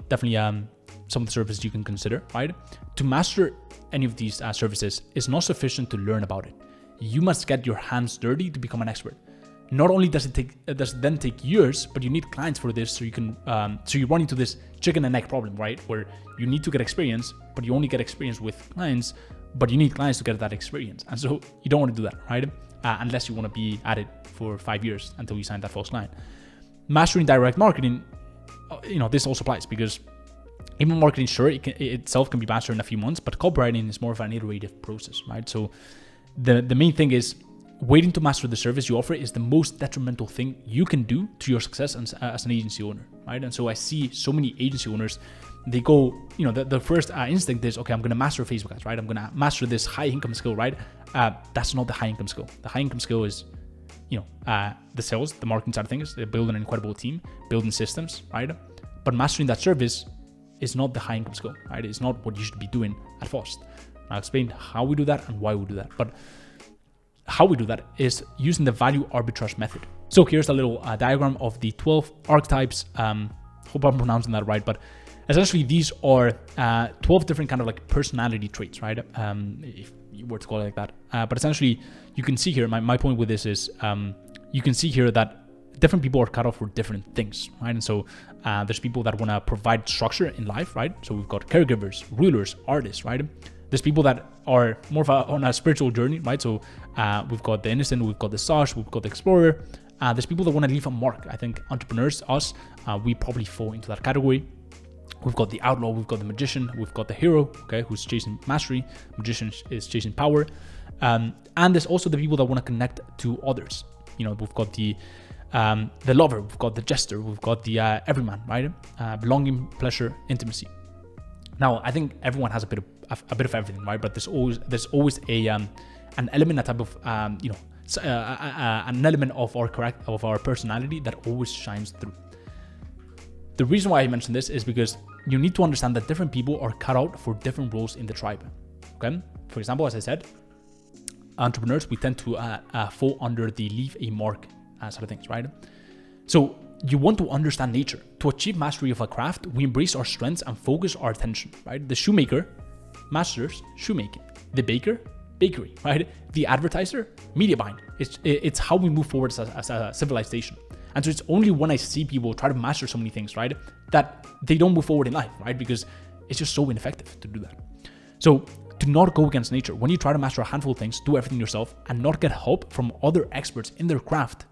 definitely some of the services you can consider, right? To master any of these services, it's not sufficient to learn about it. You must get your hands dirty to become an expert. Not only does it then take years, but you need clients for this, so you can so you run into this chicken and egg problem, right? Where you need to get experience, but you only get experience with clients, but you need clients to get that experience, and so you don't want to do that, right? Unless you want to be at it for 5 years until you sign that first client. Mastering direct marketing, this also applies, because email marketing, sure, itself can be mastered in a few months, but copywriting is more of an iterative process, right? So the main thing is, waiting to master the service you offer is the most detrimental thing you can do to your success as an agency owner, right? And so I see so many agency owners, they go, the first instinct is, okay, I'm going to master Facebook ads, right? I'm going to master this high income skill, right? That's not the high income skill. The high income skill is, the sales, the marketing side of things, building an incredible team, building systems, right? But mastering that service is not the high income skill, right? It's not what you should be doing at first. I'll explain how we do that and why we do that. But how we do that is using the value arbitrage method. So here's a little diagram of the 12 archetypes. Hope I'm pronouncing that right, but essentially these are 12 different kind of like personality traits, right? If you were to call it like that. But essentially you can see here, my point with this is, you can see here that different people are cut off for different things, right? And so there's people that want to provide structure in life, right? So we've got caregivers, rulers, artists, right? There's people that are more of on a spiritual journey, right? So we've got the innocent, we've got the sage, we've got the explorer. There's people that want to leave a mark. I think entrepreneurs, us, we probably fall into that category. We've got the outlaw, we've got the magician, we've got the hero, okay, who's chasing mastery. Magician is chasing power. And there's also the people that want to connect to others. We've got the lover, we've got the jester, we've got the everyman, right? Belonging, pleasure, intimacy. Now, I think everyone has a bit of everything, right? But there's always an element, a type of an element of our personality that always shines through. The reason why I mentioned this is because you need to understand that different people are cut out for different roles in the tribe. Okay, for example, as I said, entrepreneurs, we tend to fall under the leave a mark sort of things, right? So you want to understand nature. To achieve mastery of a craft, we embrace our strengths and focus our attention, right? The shoemaker masters shoemaking. The baker, bakery, right? The advertiser, media buying. It's how we move forward as a civilization. And so it's only when I see people try to master so many things, right, that they don't move forward in life, right? Because it's just so ineffective to do that. So do not go against nature. When you try to master a handful of things, do everything yourself and not get help from other experts in their craft.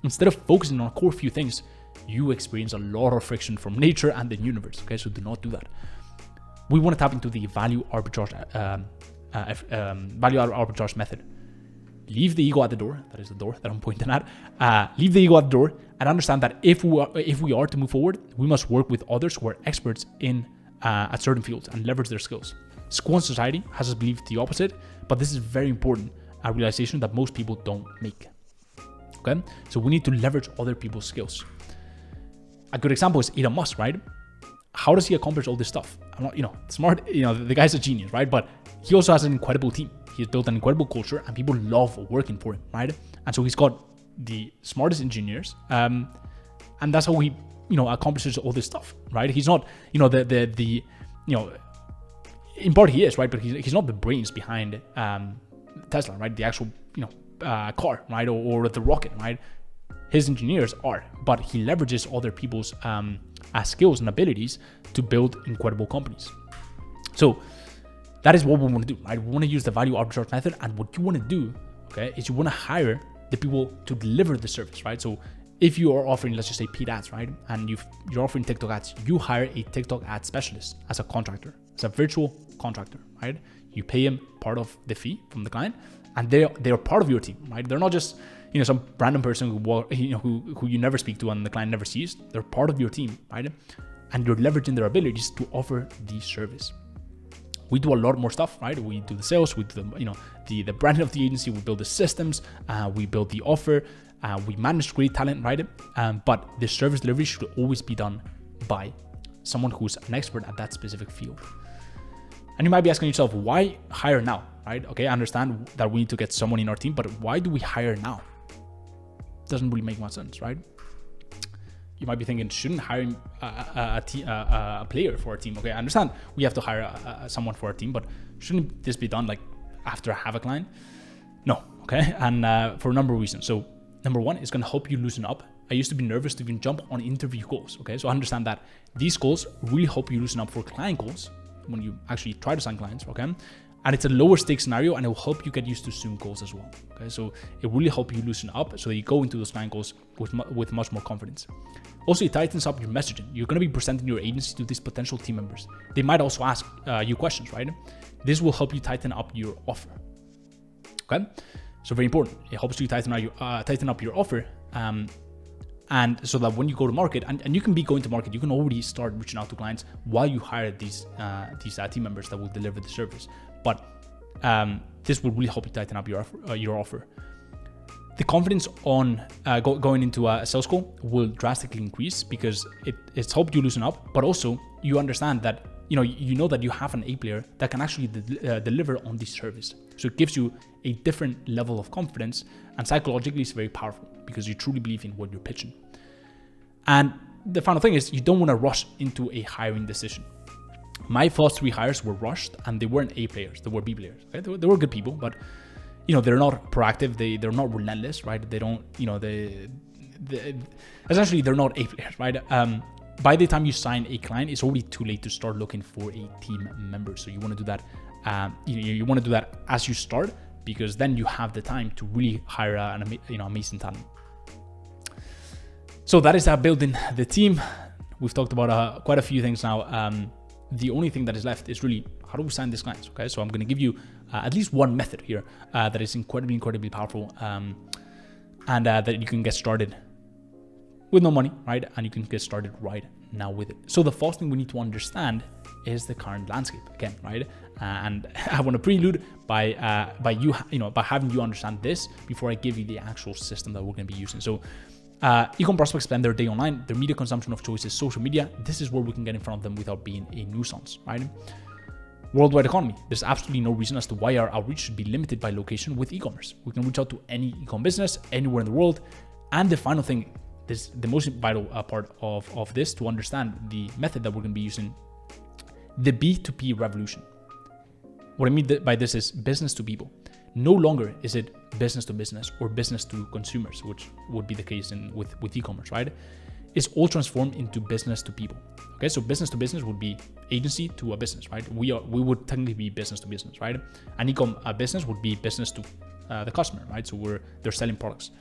Instead of focusing on a core few things, you experience a lot of friction from nature and the universe. Okay, so do not do that. We want to tap into the value arbitrage method. Leave the ego at the door. That is the door that I'm pointing at. Leave the ego at the door and understand that if we are to move forward, we must work with others who are experts in at certain fields and leverage their skills. School and society has us believe the opposite, but this is very important, a realization that most people don't make. Okay, so we need to leverage other people's skills. A good example is Elon Musk, right? How does he accomplish all this stuff? I'm not, smart, the guy's a genius, right? But he also has an incredible team. He's built an incredible culture and people love working for him, right? And so he's got the smartest engineers, and that's how he, accomplishes all this stuff, right? He's not, in part he is, right? But he's not the brains behind Tesla, right? The actual, car, right? Or the rocket, right? His engineers are, but he leverages other people's skills and abilities to build incredible companies. So that is what we want to do, right? We want to use the value arbitrage method, and what you want to do, okay, is you want to hire the people to deliver the service, right? So if you are offering, let's just say, paid ads, right, and you're offering TikTok ads, you hire a TikTok ad specialist as a contractor, as a virtual contractor, right? You pay him part of the fee from the client, and they're part of your team, right? They're not just, you know, some random person who you never speak to and the client never sees. They're part of your team, right? And you're leveraging their abilities to offer the service. We do a lot more stuff, right? We do the sales, we do the branding of the agency, we build the systems, we build the offer, we manage great talent, right? But the service delivery should always be done by someone who's an expert at that specific field. And you might be asking yourself, why hire now, right? Okay, I understand that we need to get someone in our team, but why do we hire now? Doesn't really make much sense, right? You might be thinking, shouldn't hiring a player for our team? Okay, I understand we have to hire someone for our team, but shouldn't this be done like after I have a client? No, okay, and for a number of reasons. So number one, it's going to help you loosen up. I used to be nervous to even jump on interview calls, okay? So I understand that these calls really help you loosen up for client calls when you actually try to sign clients, okay? And it's a lower stake scenario, and it will help you get used to Zoom calls as well, okay? So it really helps you loosen up so that you go into those client calls with much more confidence. Also, it tightens up your messaging. You're going to be presenting your agency to these potential team members. They might also ask you questions, right? This will help you tighten up your offer, okay? So very important. It helps you tighten up your offer, and so that when you go to market, and you can be going to market, you can already start reaching out to clients while you hire these team members that will deliver the service. But this will really help you tighten up your offer. The confidence on going into a sales call will drastically increase because it's helped you loosen up, but also you understand that you know that you have an A player that can actually deliver on this service. So it gives you a different level of confidence, and psychologically it's very powerful because you truly believe in what you're pitching. And the final thing is, you don't want to rush into a hiring decision. My first 3 hires were rushed, and they weren't A players, they were B players. Okay? They were good people, but they're not proactive, they're not relentless, right? They don't, essentially they're not A players, right? By the time you sign a client, it's already too late to start looking for a team member. So you want to do that. You want to do that as you start, because then you have the time to really hire an amazing talent. So that is building the team. We've talked about quite a few things now. The only thing that is left is really, how do we sign these clients? Okay, so I'm going to give you at least one method here that is incredibly powerful, and that you can get started with no money, right? And you can get started right now with it. So the first thing we need to understand is the current landscape again, right? And I want to prelude by having you understand this before I give you the actual system that we're going to be using. So e-com prospects spend their day online. Their media consumption of choice is social media. This is where we can get in front of them without being a nuisance, right? Worldwide economy. There's absolutely no reason as to why our outreach should be limited by location with e-commerce. We can reach out to any e-com business anywhere in the world. And the final thing, this the most vital part of this to understand the method that we're going to be using, the B2P revolution. What I mean by this is business to people. No longer is it business to business or business to consumers, which would be the case with e-commerce, right? It's all transformed into business to people. Okay, so business to business would be agency to a business, right? We would technically be business to business, right? An e-com business would be business to the customer, right? So they're selling products.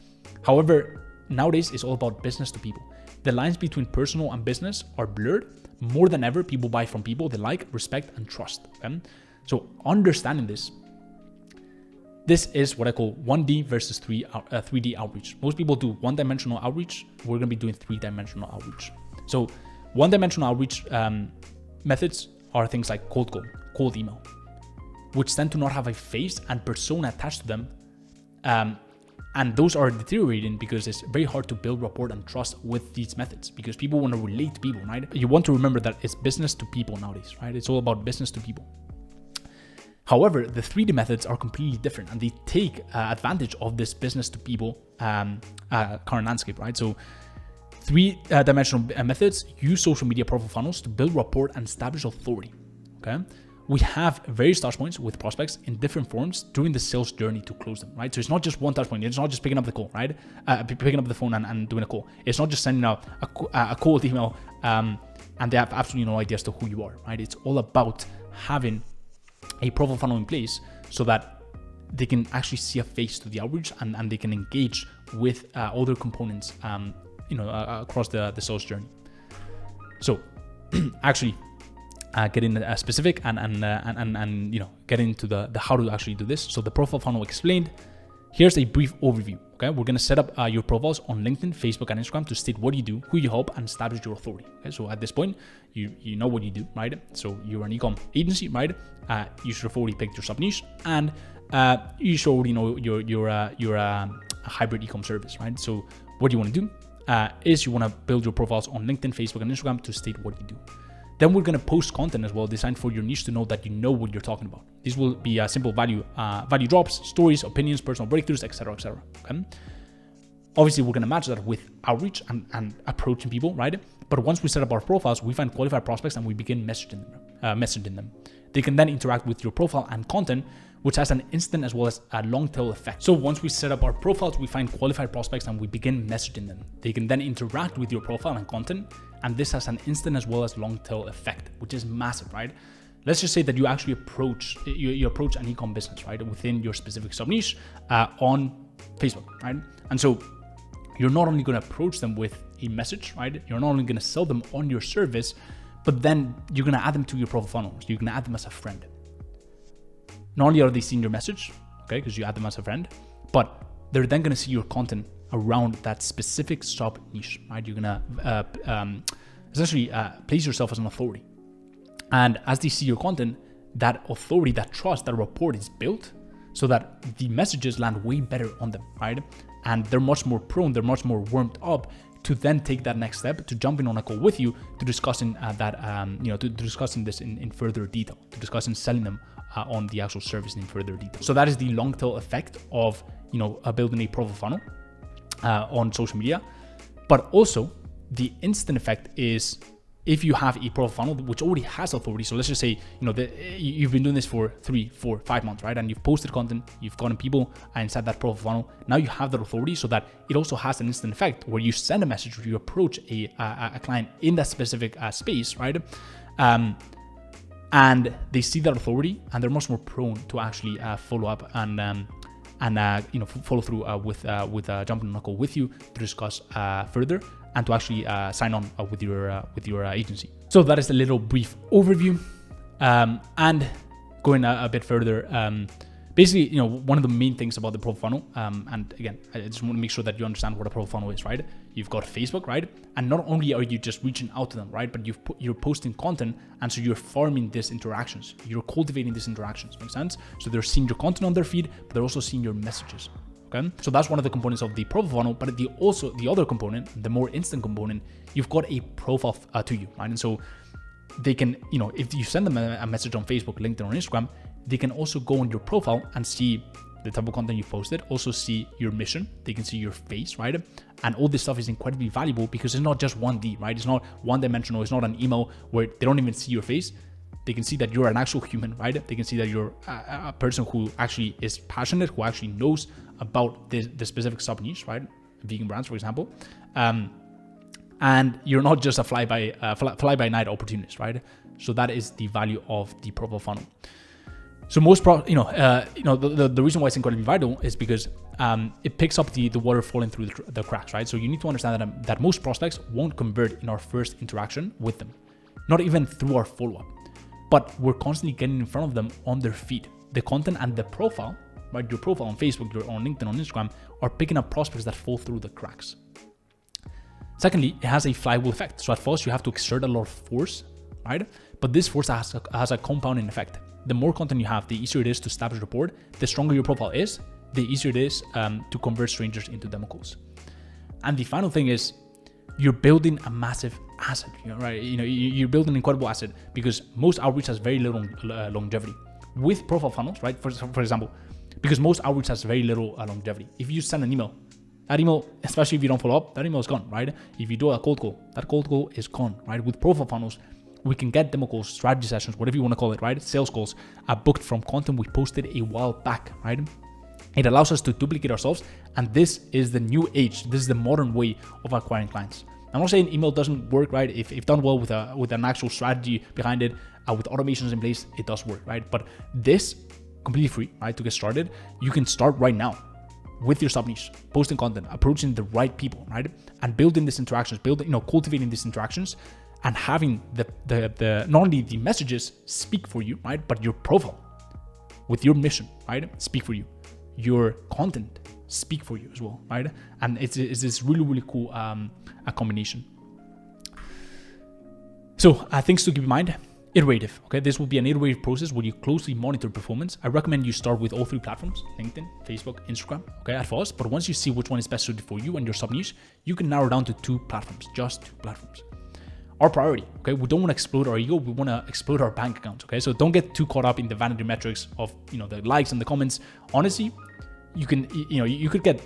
However, nowadays it's all about business to people. The lines between personal and business are blurred. More than ever, people buy from people they like, respect, and trust. Okay? So understanding this is what I call 1D versus 3D outreach. Most people do one-dimensional outreach. We're going to be doing 3-dimensional outreach. So one-dimensional outreach methods are things like cold call, cold email, which tend to not have a face and persona attached to them. And those are deteriorating because it's very hard to build rapport and trust with these methods because people want to relate to people, right? You want to remember that it's business to people nowadays, right? It's all about business to people. However, the 3D methods are completely different and they take advantage of this business to people current landscape, right? So 3-dimensional methods use social media profile funnels to build rapport and establish authority, okay? We have various touch points with prospects in different forms during the sales journey to close them, right? So it's not just one touch point. It's not just picking up the call, right? Picking up the phone and doing a call. It's not just sending out a cold email and they have absolutely no idea as to who you are, right? It's all about having a profile funnel in place so that they can actually see a face to the outreach and they can engage with other components, across the sales journey. So actually getting specific and get into the how to actually do this. So the profile funnel explained. Here's a brief overview. Okay, we're gonna set up your profiles on LinkedIn, Facebook, and Instagram to state what you do, who you help, and establish your authority. Okay, so at this point, you know what you do, right? So you're an e-com agency, right? You should have already picked your sub niche, and you should already know you're a hybrid e-com service, right? So what you want to do is you want to build your profiles on LinkedIn, Facebook, and Instagram to state what you do. Then we're going to post content as well designed for your niche to know that you know what you're talking about. These will be simple value drops, stories, opinions, personal breakthroughs, etc., etc. Okay. Obviously, we're going to match that with outreach and approaching people, right? But once we set up our profiles, we find qualified prospects and we begin messaging them. They can then interact with your profile and content, which has an instant as well as a long tail effect. So once we set up our profiles, we find qualified prospects and we begin messaging them. They can then interact with your profile and content, and this has an instant as well as long tail effect, which is massive, right? Let's just say that you actually approach an e-com business, right, within your specific sub niche on Facebook, right? And so you're not only going to approach them with a message, right? You're not only going to sell them on your service, but then you're going to add them to your profile funnel. So you're going to add them as a friend. Not only are they seeing your message, okay, because you add them as a friend, but they're then going to see your content around that specific sub niche, right? You're going to essentially place yourself as an authority. And as they see your content, that authority, that trust, that rapport is built so that the messages land way better on them, right? And they're much more prone, they're much more warmed up to then take that next step, to jumping on a call with you, to discussing to discussing this in further detail, to discussing selling them on the actual service in further detail. So that is the long tail effect of building a profile funnel on social media. But also the instant effect is if you have a profile funnel which already has authority. So let's just say you've been doing this for 3, 4, 5 months, right? And you've posted content, you've gotten people inside that profile funnel. Now you have that authority so that it also has an instant effect where you send a message or you approach a client in that specific space, right? And they see that authority and they're much more prone to actually follow up and follow through with jumping on a call with you to discuss further and to actually sign on with your agency. So that is a little brief overview, and going a bit further. Basically, one of the main things about the profile funnel, and again, I just want to make sure that you understand what a profile funnel is, right? You've got Facebook, right? And not only are you just reaching out to them, right? But you're posting content, and so you're farming these interactions. You're cultivating these interactions, make sense? So they're seeing your content on their feed, but they're also seeing your messages, okay? So that's one of the components of the profile funnel, but the other component, the more instant component, you've got a profile to you, right? And so they can, if you send them a message on Facebook, LinkedIn, or Instagram, they can also go on your profile and see the type of content you posted, also see your mission, they can see your face, right? And all this stuff is incredibly valuable because it's not just 1D, right? It's not one-dimensional, it's not an email where they don't even see your face. They can see that you're an actual human, right? They can see that you're a person who actually is passionate, who actually knows about the specific sub-niche, right? Vegan brands, for example. And you're not just a fly-by-night opportunist, right? So that is the value of the profile funnel. So most the reason why it's incredibly vital is because it picks up the water falling through the cracks, right? So you need to understand that most prospects won't convert in our first interaction with them, not even through our follow-up, but we're constantly getting in front of them on their feed. The content and the profile, right? Your profile on Facebook, your on LinkedIn, on Instagram, are picking up prospects that fall through the cracks. Secondly, it has a flywheel effect. So at first you have to exert a lot of force, right? But this force has a compounding effect. The more content you have, the easier it is to establish rapport. The stronger your profile is, the easier it is to convert strangers into demo calls. And the final thing is you're building a massive asset, right? You're building an incredible asset because most outreach has very little longevity. With profile funnels, right? For example, because most outreach has very little longevity. If you send an email, that email, especially if you don't follow up, that email is gone, right? If you do a cold call, that cold call is gone, right? With profile funnels, we can get demo calls, strategy sessions, whatever you want to call it, right? Sales calls are booked from content we posted a while back, right? It allows us to duplicate ourselves. And this is the new age. This is the modern way of acquiring clients. I'm not saying email doesn't work, right? If done well with an actual strategy behind it, with automations in place, it does work, right? But this completely free, right? To get started, you can start right now with your sub niche, posting content, approaching the right people, right? And building these interactions, cultivating these interactions, and having the not only the messages speak for you, right? But your profile with your mission, right? Speak for you. Your content speak for you as well, right? And it's this really, really cool a combination. So things to keep in mind. Iterative, okay? This will be an iterative process where you closely monitor performance. I recommend you start with all 3 platforms, LinkedIn, Facebook, Instagram, okay, at first. But once you see which one is best suited for you and your sub niche, you can narrow down to 2 platforms, just 2 platforms. Our priority, okay? We don't want to explode our ego. We want to explode our bank account, okay? So don't get too caught up in the vanity metrics of, the likes and the comments. Honestly, you could get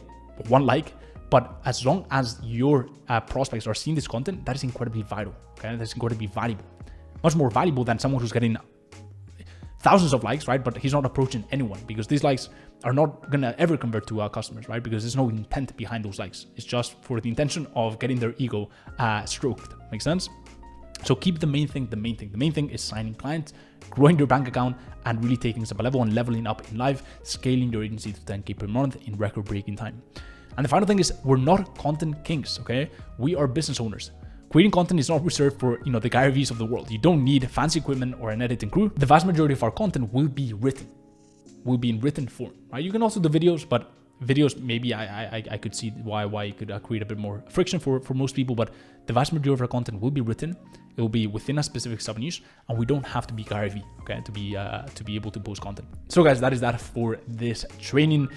1 like, but as long as your prospects are seeing this content, that is incredibly vital, okay? That's incredibly valuable. Much more valuable than someone who's getting thousands of likes, right? But he's not approaching anyone, because these likes are not gonna ever convert to customers, right? Because there's no intent behind those likes. It's just for the intention of getting their ego stroked. Make sense? So keep the main thing. The main thing is signing clients, growing your bank account, and really taking things up a level and leveling up in life, scaling your agency to 10K per month in record-breaking time. And the final thing is, we're not content kings, okay? We are business owners. Creating content is not reserved for, the Gary V's of the world. You don't need fancy equipment or an editing crew. The vast majority of our content will be in written form, right? You can also do videos, but videos, maybe I could see why it could create a bit more friction for most people, but the vast majority of our content will be written. It will be within a specific sub niche, and we don't have to be Gary V, okay, to be able to post content. So guys, that is that for this training.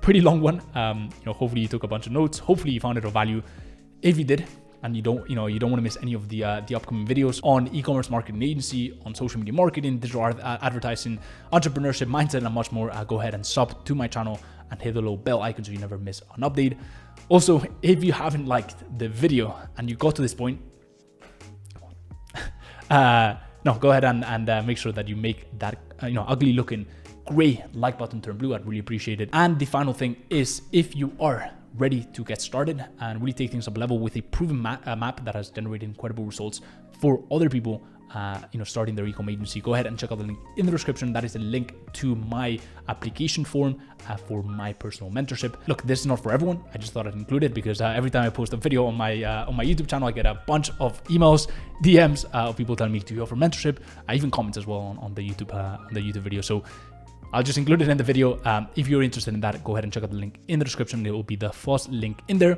Pretty long one. Hopefully you took a bunch of notes. Hopefully you found it of value. If you did, and you don't want to miss any of the upcoming videos on e-commerce marketing agency, on social media marketing, digital advertising, entrepreneurship, mindset, and much more, go ahead and sub to my channel and hit the little bell icon so you never miss an update. Also, if you haven't liked the video and you got to this point, go ahead and make sure that you make that ugly looking gray like button turn blue. I'd really appreciate it. And the final thing is, if you are ready to get started and really take things up a level with a proven map that has generated incredible results for other people, starting their e-com agency, go ahead and check out the link in the description. That is the link to my application form for my personal mentorship. Look, this is not for everyone. I just thought I'd include it because every time I post a video on my YouTube channel, I get a bunch of emails, DMs of people telling me to offer mentorship, even comments as well on the YouTube video. So I'll just include it in the video. If you're interested in that, go ahead and check out the link in the description. It will be the first link in there.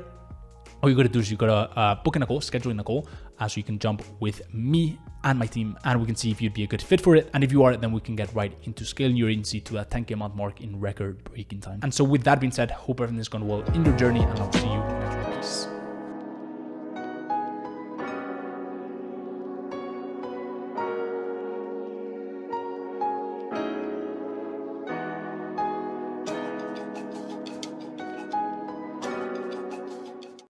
All you gotta do is you gotta book in a call, schedule in a call, so you can jump with me and my team, and we can see if you'd be a good fit for it. And if you are, then we can get right into scaling your agency to a 10K a month mark in record-breaking time. And so with that being said, hope everything is going well in your journey, and I'll see you